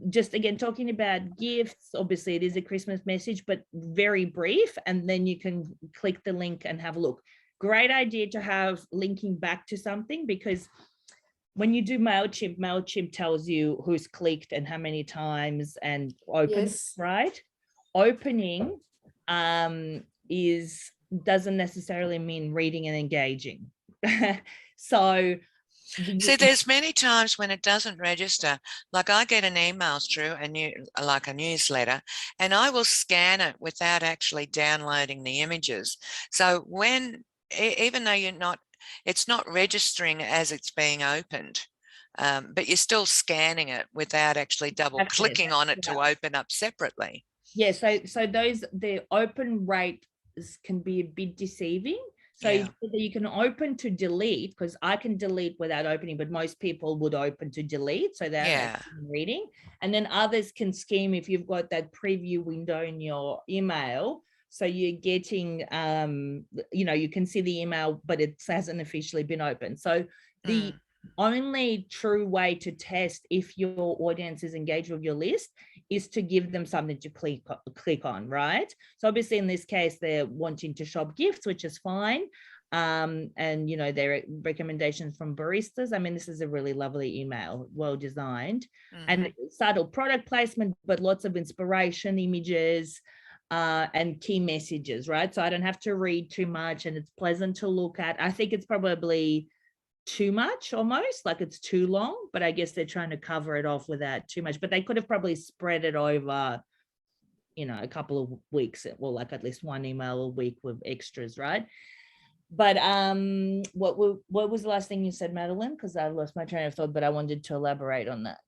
Just again, talking about gifts, obviously it is a Christmas message, but very brief. And then you can click the link and have a look. Great idea to have linking back to something, because when you do Mailchimp, Mailchimp tells you who's clicked and how many times and opened, right? Opening doesn't necessarily mean reading and engaging. So there's many times when it doesn't register. Like I get an email through like a newsletter, and I will scan it without actually downloading the images. So even though it's not registering as it's being opened, but you're still scanning it without actually double clicking on it to open up separately. Yeah, so the open rate can be a bit deceiving. So you can open to delete, because I can delete without opening, but most people would open to delete, so they're reading. And then others can scheme if you've got that preview window in your email. So you're getting, you can see the email, but it hasn't officially been opened. So the only true way to test if your audience is engaged with your list is to give them something to click on, right? So obviously in this case, they're wanting to shop gifts, which is fine. and you know, their recommendations from baristas. I mean, this is a really lovely email, well designed, and subtle product placement, but lots of inspiration, images, and key messages, right? So I don't have to read too much, and it's pleasant to look at. I think it's probably too much, almost like it's too long, but I guess they're trying to cover it off without too much, but they could have probably spread it over, you know, a couple of weeks, well, like at least one email a week with extras, right? But what was the last thing you said, Madalen? Because I lost my train of thought, but I wanted to elaborate on that.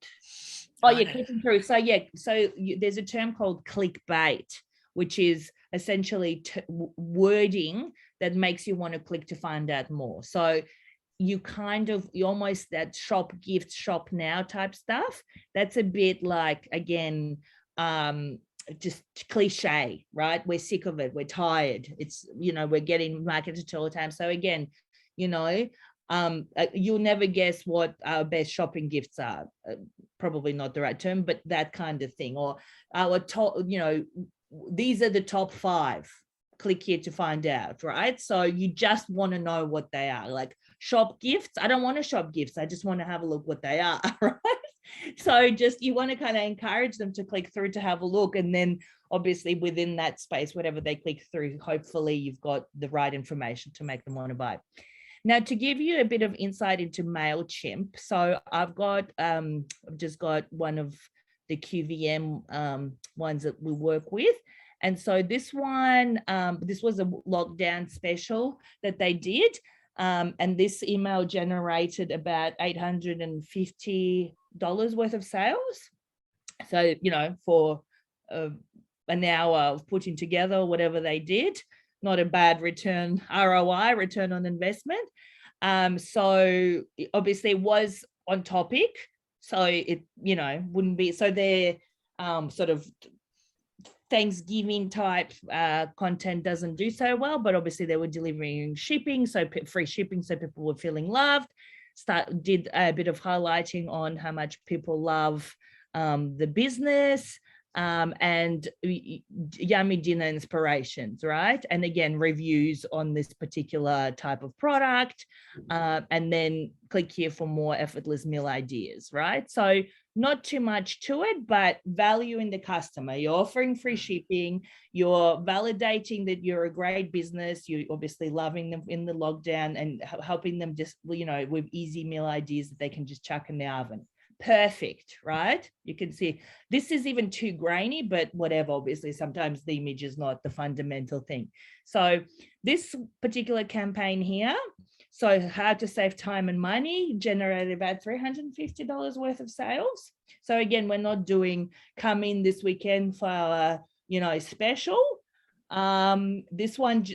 Oh yeah, clicking through. So yeah, so there's a term called clickbait, which is essentially wording that makes you want to click to find out more. So you almost that shop, gift, shop now type stuff. That's a bit like, again, just cliche, right? We're sick of it. We're tired. It's, you know, we're getting marketed all the time. So again, you know, you'll never guess what our best shopping gifts are. Probably not the right term, but that kind of thing. Or our top, you know, these are the top 5. Click here to find out, right? So you just want to know what they are. Like shop gifts. I don't want to shop gifts. I just want to have a look what they are, right? So just, you want to kind of encourage them to click through to have a look. And then obviously within that space, whatever they click through, hopefully you've got the right information to make them want to buy. Now, to give you a bit of insight into Mailchimp, so I've just got one of the QVM ones that we work with. And so this one, this was a lockdown special that they did. And this email generated about $850 worth of sales. So, you know, for an hour of putting together whatever they did, not a bad return, ROI, return on investment. So obviously it was on topic. So it, you know, wouldn't be, so their sort of Thanksgiving type content doesn't do so well, but obviously they were delivering shipping, so free shipping, so people were feeling loved. Did a bit of highlighting on how much people love the business, and yummy dinner inspirations, right? And again, reviews on this particular type of product, and then click here for more effortless meal ideas, right? So not too much to it, but value in the customer. You're offering free shipping. You're validating that you're a great business. You're obviously loving them in the lockdown and helping them just, you know, with easy meal ideas that they can just chuck in the oven. Perfect, right? You can see this is even too grainy, but whatever, obviously sometimes the image is not the fundamental thing. So this particular campaign here, so how to save time and money, generated about $350 worth of sales. So again, we're not doing come in this weekend for our, you know, special. This one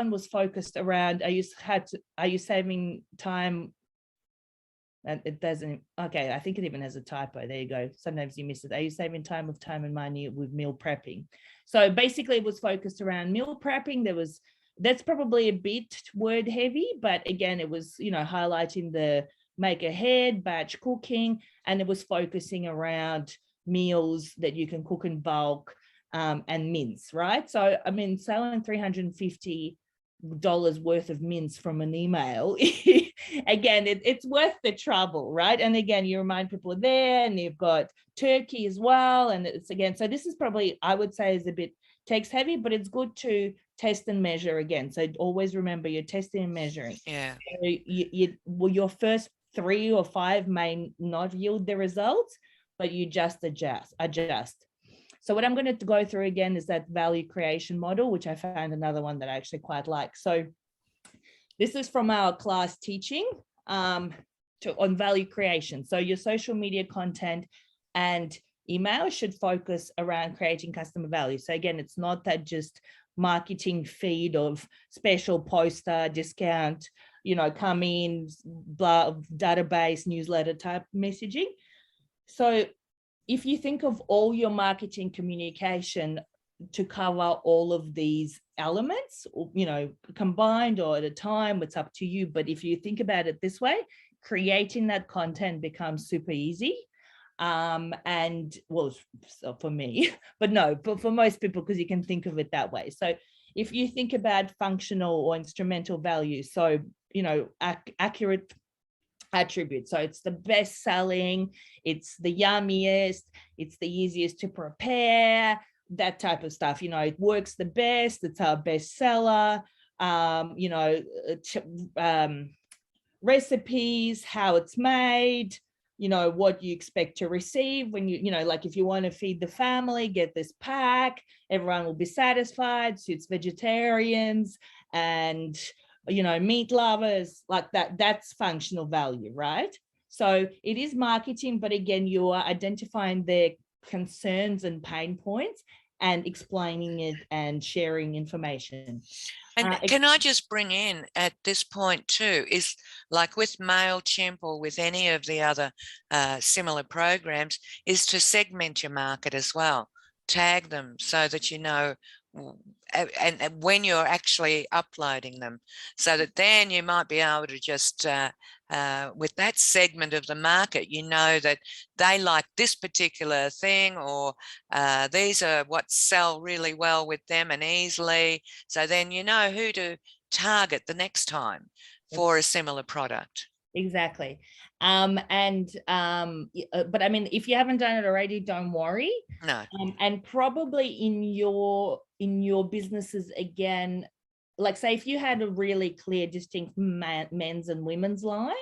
was focused around, are you saving time? And it doesn't, okay, I think it even has a typo. There you go. Sometimes you miss it. Are you saving time and money with meal prepping? So basically it was focused around meal prepping. That's probably a bit word heavy, but again, it was, you know, highlighting the make ahead, batch cooking, and it was focusing around meals that you can cook in bulk and mince, right? So, I mean, selling $350 worth of mince from an email, again, it's worth the trouble, right? And again, you remind people are there, and you've got turkey as well. And it's again, so this is probably, I would say, is a bit text heavy, but it's good to test and measure again. So always remember you're testing and measuring. Yeah. So well, your first 3 or 5 may not yield the results, but you just adjust. So what I'm going to go through again is that value creation model, which I found another one that I actually quite like. So this is from our class teaching on value creation. So your social media content and email should focus around creating customer value. So again, it's not that just marketing feed of special poster, discount, you know, come in, blah, database, newsletter type messaging. So if you think of all your marketing communication to cover all of these elements, you know, combined or at a time, it's up to you. But if you think about it this way, creating that content becomes super easy. And well, so for me, but for most people, because you can think of it that way. So if you think about functional or instrumental value, so, you know, accurate attributes. So it's the best selling, it's the yummiest, it's the easiest to prepare, that type of stuff. You know, it works the best, it's our best seller. You know, recipes, how it's made, you know, what you expect to receive when you know, like if you want to feed the family, get this pack, everyone will be satisfied, suits vegetarians and, you know, meat lovers, like that. That's functional value, right? So it is marketing, but again, you are identifying their concerns and pain points and explaining it and sharing information. And can I just bring in at this point too, is like with Mailchimp or with any of the other similar programs, is to segment your market as well. Tag them so that you know, and when you're actually uploading them, so that then you might be able to just with that segment of the market, you know that they like this particular thing, or these are what sell really well with them and easily. So then you know who to target the next time for a similar product. Exactly. But I mean, if you haven't done it already, don't worry. No. And probably in your businesses, again, like say if you had a really clear, distinct men's and women's line,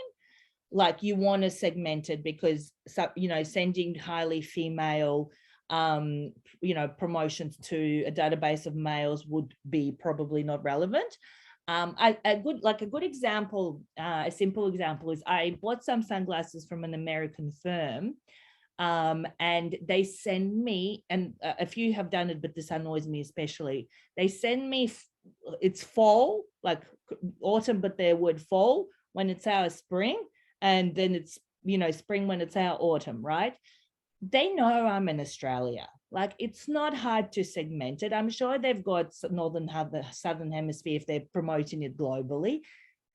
like you want to segment it because, you know, sending highly female, you know, promotions to a database of males would be probably not relevant. A good example, a simple example is I bought some sunglasses from an American firm, and they send me, and a few have done it, but this annoys me especially. They send me, it's fall, like autumn, but their word fall when it's our spring, and then it's, you know, spring when it's our autumn, right? They know I'm in Australia. Like, it's not hard to segment it. I'm sure they've got southern hemisphere if they're promoting it globally.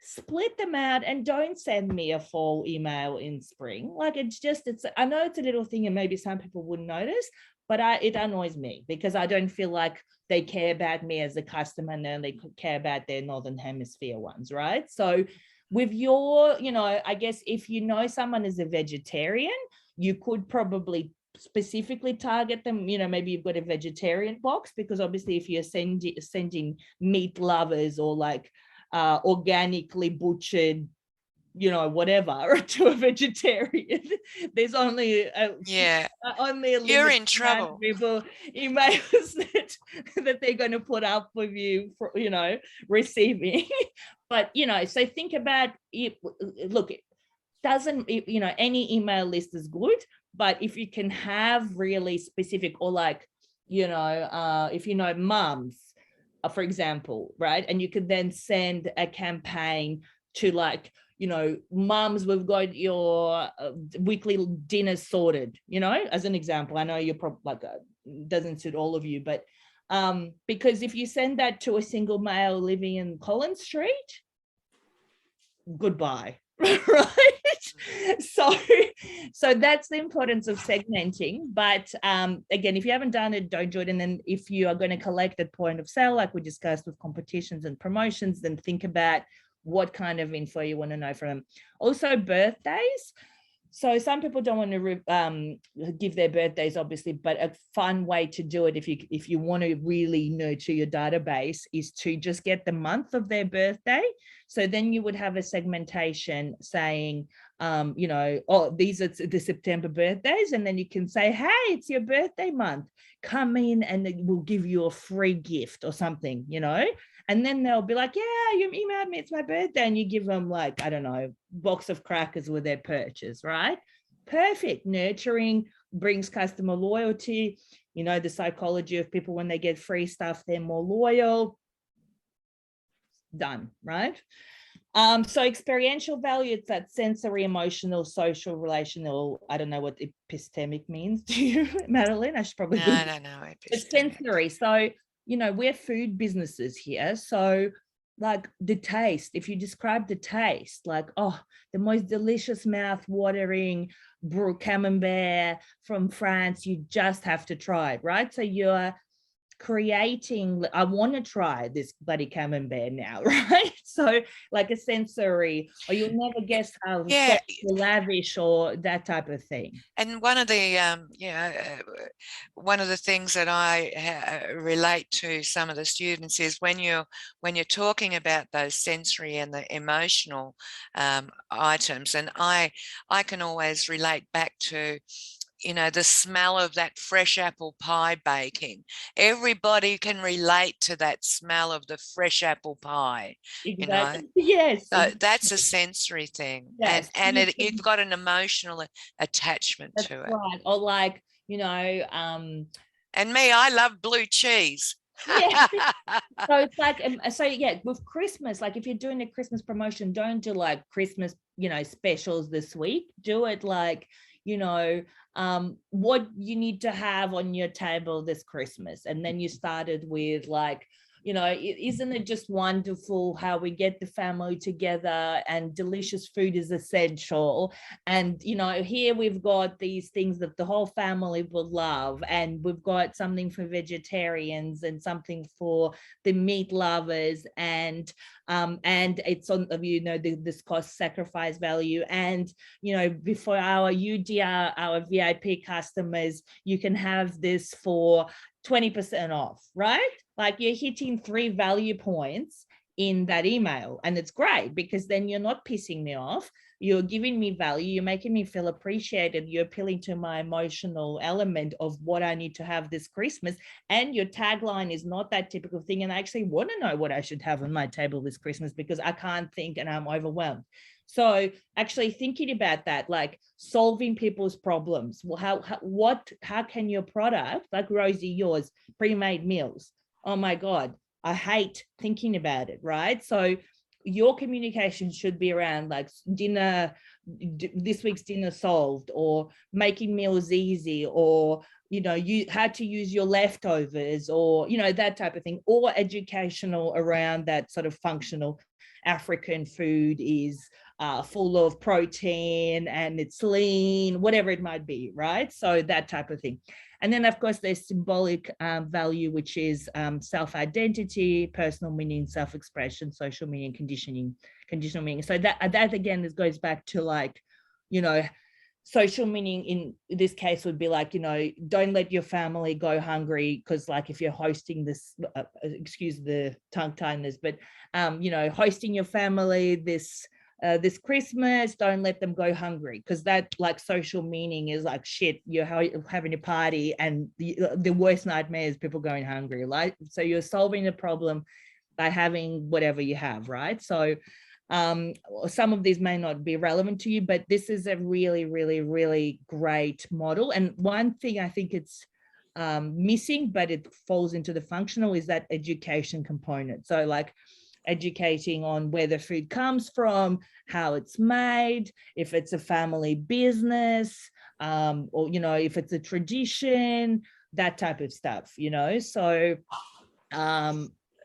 Split them out and don't send me a fall email in spring. Like, I know it's a little thing and maybe some people wouldn't notice, but it annoys me because I don't feel like they care about me as a customer and then they care about their northern hemisphere ones, right? So with your, you know, I guess if you know someone is a vegetarian, you could probably specifically target them. You know, maybe you've got a vegetarian box, because obviously if you're sending meat lovers or like organically butchered, you know, whatever, to a vegetarian, there's only a you're in trouble. People emails that they're going to put up with you for, you know, receiving. But, you know, so think about it. Look, it doesn't, you know, any email list is good, but if you can have really specific, or like, you know, if you know mums, for example, right, and you could then send a campaign to, like, you know, mums, we've got your weekly dinner sorted, you know, as an example. I know you're probably like, doesn't suit all of you, but because if you send that to a single male living in Collins Street, goodbye. Right? So that's the importance of segmenting. But again, if you haven't done it, don't do it. And then if you are going to collect at point of sale, like we discussed with competitions and promotions, then think about what kind of info you want to know from them. Also, birthdays. So some people don't want to give their birthdays, obviously, but a fun way to do it, if you want to really nurture your database, is to just get the month of their birthday. So then you would have a segmentation saying, you know, oh, these are the September birthdays, and then you can say, hey, it's your birthday month. Come in and we'll give you a free gift or something, you know. And then they'll be like, yeah, you emailed me, it's my birthday. And you give them, like, I don't know, box of crackers with their purchase, right? Perfect. Nurturing, brings customer loyalty. You know, the psychology of people, when they get free stuff, they're more loyal. Done, right? So experiential value, it's that sensory, emotional, social, relational. I don't know what epistemic means. Do you, Madalen? I should probably No, I don't know. It's sensory. So, you know, we're food businesses here. So like the taste, if you describe the taste, like, oh, the most delicious mouth-watering camembert from France, you just have to try it, right? So you're creating, I want to try this bloody camembert now, right? So like a sensory, or you'll never guess how soft or lavish or that type of thing. And one of the one of the things that I relate to some of the students is when you're talking about those sensory and the emotional items, and I can always relate back to, you know, the smell of that fresh apple pie baking. Everybody can relate to that smell of the fresh apple pie. Exactly. You know? Yes. So that's a sensory thing. Yes. And you've got an emotional attachment to it. Right. Or like, you know, and me, I love blue cheese. Yeah. So it's like, so yeah, with Christmas, like if you're doing a Christmas promotion, don't do like Christmas, you know, specials this week. Do it like, you know, what you need to have on your table this Christmas. And then you started with like, you know, isn't it just wonderful how we get the family together and delicious food is essential? And, you know, here we've got these things that the whole family will love. And we've got something for vegetarians and something for the meat lovers. And it's on, you know, this cost sacrifice value. And, you know, before our UDR, our VIP customers, you can have this for 20% off, right? Like you're hitting 3 value points in that email. And it's great because then you're not pissing me off. You're giving me value. You're making me feel appreciated. You're appealing to my emotional element of what I need to have this Christmas. And your tagline is not that typical thing. And I actually want to know what I should have on my table this Christmas because I can't think and I'm overwhelmed. So actually thinking about that, like solving people's problems. Well, how can your product, like Rosie, yours, pre-made meals? Oh my God, I hate thinking about it, right? So your communication should be around like dinner, this week's dinner solved, or making meals easy, or, you know, how to use your leftovers, or, you know, that type of thing, or educational around that sort of functional African food is full of protein and it's lean, whatever it might be, right? So that type of thing. And then, of course, there's symbolic value, which is self-identity, personal meaning, self-expression, social meaning, conditional meaning. So that again, this goes back to like, you know, social meaning in this case would be like, you know, don't let your family go hungry, because like if you're hosting this, excuse the tongue-tiedness, but, you know, hosting your family this Christmas, don't let them go hungry, because that like social meaning is like, shit, you're having a party and the worst nightmare is people going hungry, right? So you're solving the problem by having whatever you have, right? So some of these may not be relevant to you, but this is a really, really, really great model. And one thing I think it's missing, but it falls into the functional, is that education component. So like educating on where the food comes from, how it's made, if it's a family business, or, you know, if it's a tradition, that type of stuff, you know. So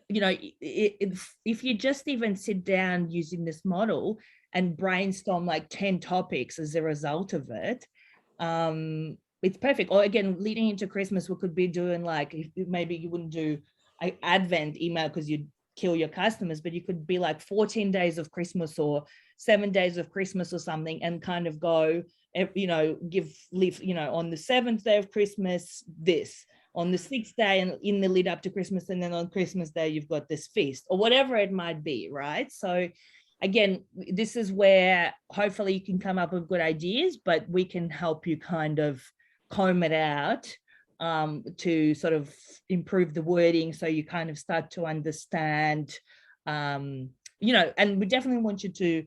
you know, if you just even sit down using this model and brainstorm like 10 topics as a result of it, it's perfect. Or again, leading into Christmas, we could be doing like, maybe you wouldn't do an Advent email because you'd kill your customers, but you could be like 14 days of Christmas or 7 days of Christmas or something, and kind of go, you know, leave, you know, on the 7th day of Christmas, this, on the 6th day and in the lead up to Christmas, and then on Christmas Day, you've got this feast or whatever it might be, right? So again, this is where hopefully you can come up with good ideas, but we can help you kind of comb it out to sort of improve the wording, so you kind of start to understand, you know, and we definitely want you to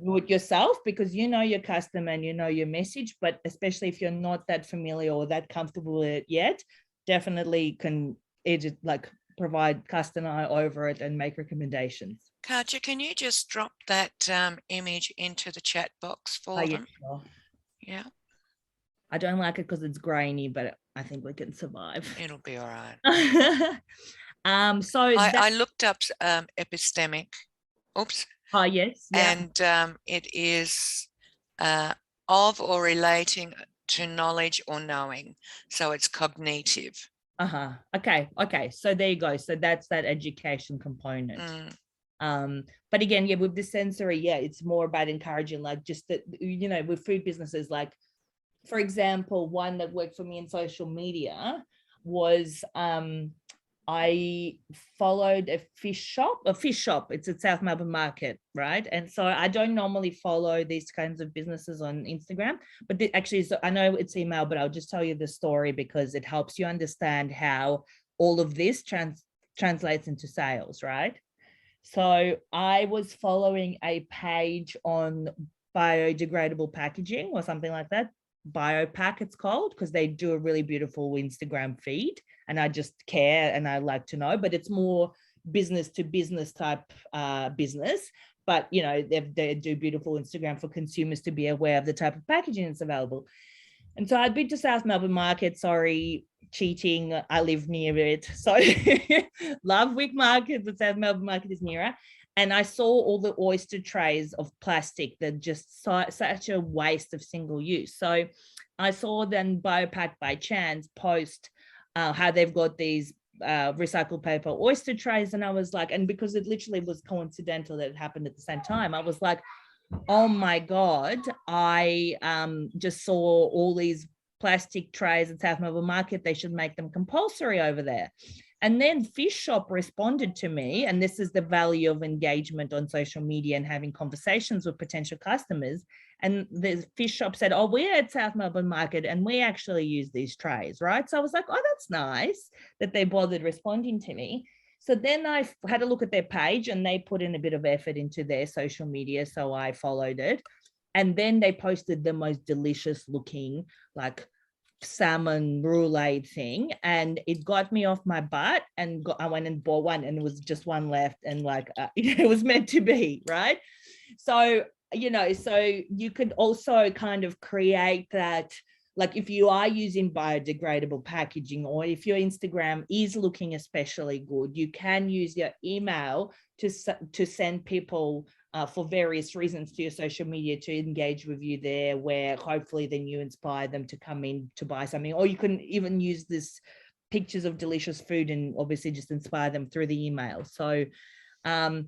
do it yourself because you know your customer and you know your message, but especially if you're not that familiar or that comfortable with it yet, definitely can edit, like provide custom eye over it and make recommendations. Katya, can you just drop that image into the chat box for them? Sure. Yeah. I don't like it because it's grainy, but I think we can survive. It'll be all right. So I looked up epistemic. Oops. Oh, yes. Yeah. And it is of or relating to knowledge or knowing. So it's cognitive. Okay. So there you go. So that's that education component. But again, yeah, with the sensory, yeah, it's more about encouraging, like, just that, you know, with food businesses, like, for example, one that worked for me in social media was I followed a fish shop. It's at South Melbourne Market, right? And so I don't normally follow these kinds of businesses on Instagram, but actually, so I know it's email, but I'll just tell you the story because it helps you understand how all of this translates into sales, right? So I was following a page on biodegradable packaging or something like that. Biopack it's called, because they do a really beautiful Instagram feed, and I just care and I like to know, but it's more business to business type business. But you know, they do beautiful Instagram for consumers to be aware of the type of packaging that's available. And so I'd been to South Melbourne Market, sorry, cheating, I live near it. So love Wick Market, but South Melbourne Market is nearer. And I saw all the oyster trays of plastic that just such a waste of single use. So I saw then Biopack by chance post how they've got these recycled paper oyster trays. And I was like, and because it literally was coincidental that it happened at the same time, I was like, oh my God, I just saw all these plastic trays at South Melbourne Market. They should make them compulsory over there. And then Fish Shop responded to me, and this is the value of engagement on social media and having conversations with potential customers. And the Fish Shop said, oh, we're at South Melbourne Market and we actually use these trays, right? So I was like, oh, that's nice that they bothered responding to me. So then I had a look at their page and they put in a bit of effort into their social media. So I followed it. And then they posted the most delicious looking, like, salmon roulade thing, and it got me off my butt, and I went and bought one, and it was just one left, and like it was meant to be, right? So, you know, so you could also kind of create that, like, if you are using biodegradable packaging, or if your Instagram is looking especially good, you can use your email to send people for various reasons to your social media to engage with you there, where hopefully then you inspire them to come in to buy something. Or you can even use this pictures of delicious food and obviously just inspire them through the email. So and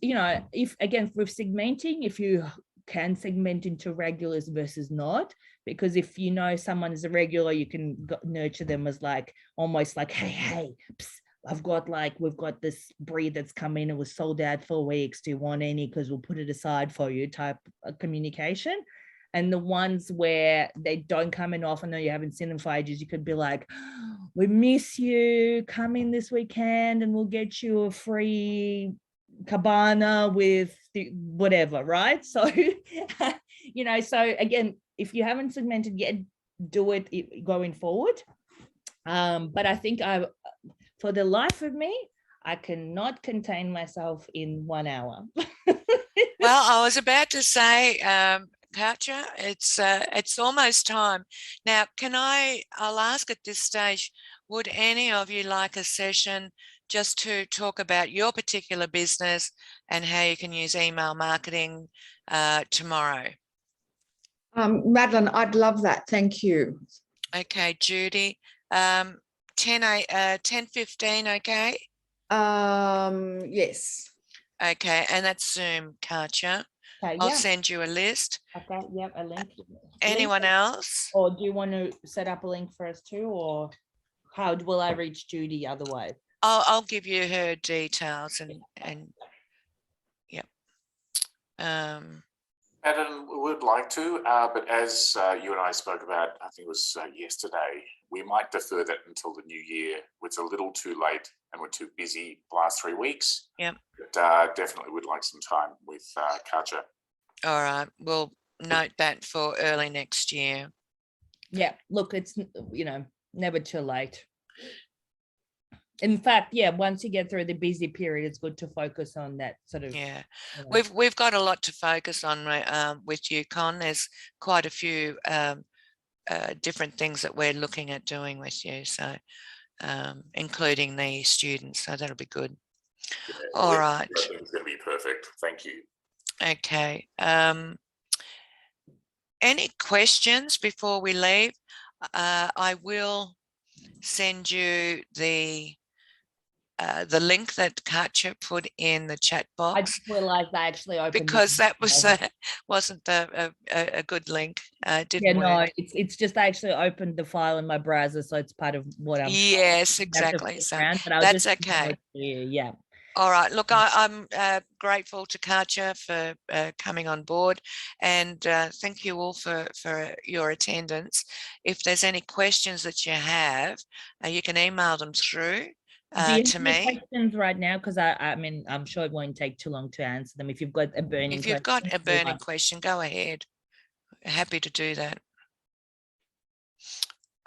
you know, if again with segmenting, if you can segment into regulars versus not, because if you know someone is a regular, you can nurture them as like almost like, hey, psst, we've got this breed that's come in, it was sold out for weeks, do you want any, because we'll put it aside for you, type of communication. And the ones where they don't come in often, or you haven't seen them for ages, you could be like, we miss you, come in this weekend and we'll get you a free cabana with whatever, right? So you know, so again, if you haven't segmented yet, do it going forward. But I think for the life of me, I cannot contain myself in 1 hour. Well, I was about to say, Katya, it's almost time. Now, I'll ask at this stage, would any of you like a session just to talk about your particular business and how you can use email marketing tomorrow? Madalen, I'd love that. Thank you. Okay, Judy. 10:15, okay? Yes. Okay, and that's Zoom, Katya. Okay, I'll yeah. send you a list. Okay, yep, a link. Anyone else? Or do you want to set up a link for us too, or how will I reach Judy otherwise? I'll give you her details and yep. Madalen, we would like to, but as you and I spoke about, I think it was yesterday, we might defer that until the new year. It's a little too late and we're too busy the last 3 weeks. Yep. But definitely would like some time with Katya. All right, we'll note that for early next year. Yeah, look, it's, you know, never too late. In fact, yeah, once you get through the busy period, it's good to focus on that sort of. Yeah, you know. we've got a lot to focus on with you, Con. There's quite a few different things that we're looking at doing with you, so including the students, so that'll be good. Yeah, all right, it's going to be perfect. Thank you. Okay. Any questions before we leave? I will send you the link that Katya put in the chat I box, just realized I actually opened because that was browser. wasn't a good link. Didn't Yeah, no, work. it's just I actually opened the file in my browser, so it's part of what I'm. Yes, have to exactly. flip So around, but I'll that's just email okay. it to you. Yeah. All right. Look, I'm grateful to Katya for coming on board, and thank you all for your attendance. If there's any questions that you have, you can email them through Do you to have any me. questions right now? Because I mean, I'm sure it won't take too long to answer them. If you've got a burning If you've question, got a burning question, go ahead. Happy to do that.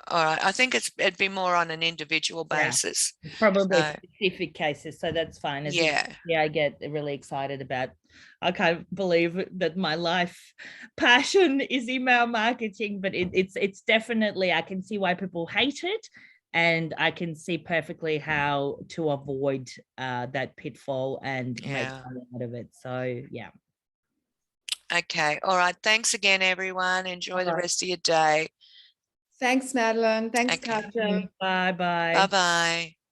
All right. I think it'd be more on an individual basis. It's probably So, specific cases, so that's fine. yeah. I get really excited about. I can't believe that my life passion is email marketing, but it's definitely, I can see why people hate it, and I can see perfectly how to avoid that pitfall and make money out of it. So yeah. Okay. All right. Thanks again, everyone. Enjoy the rest of your day. Thanks, Madalen. Thanks, Okay. Katya. Bye bye. Bye-bye.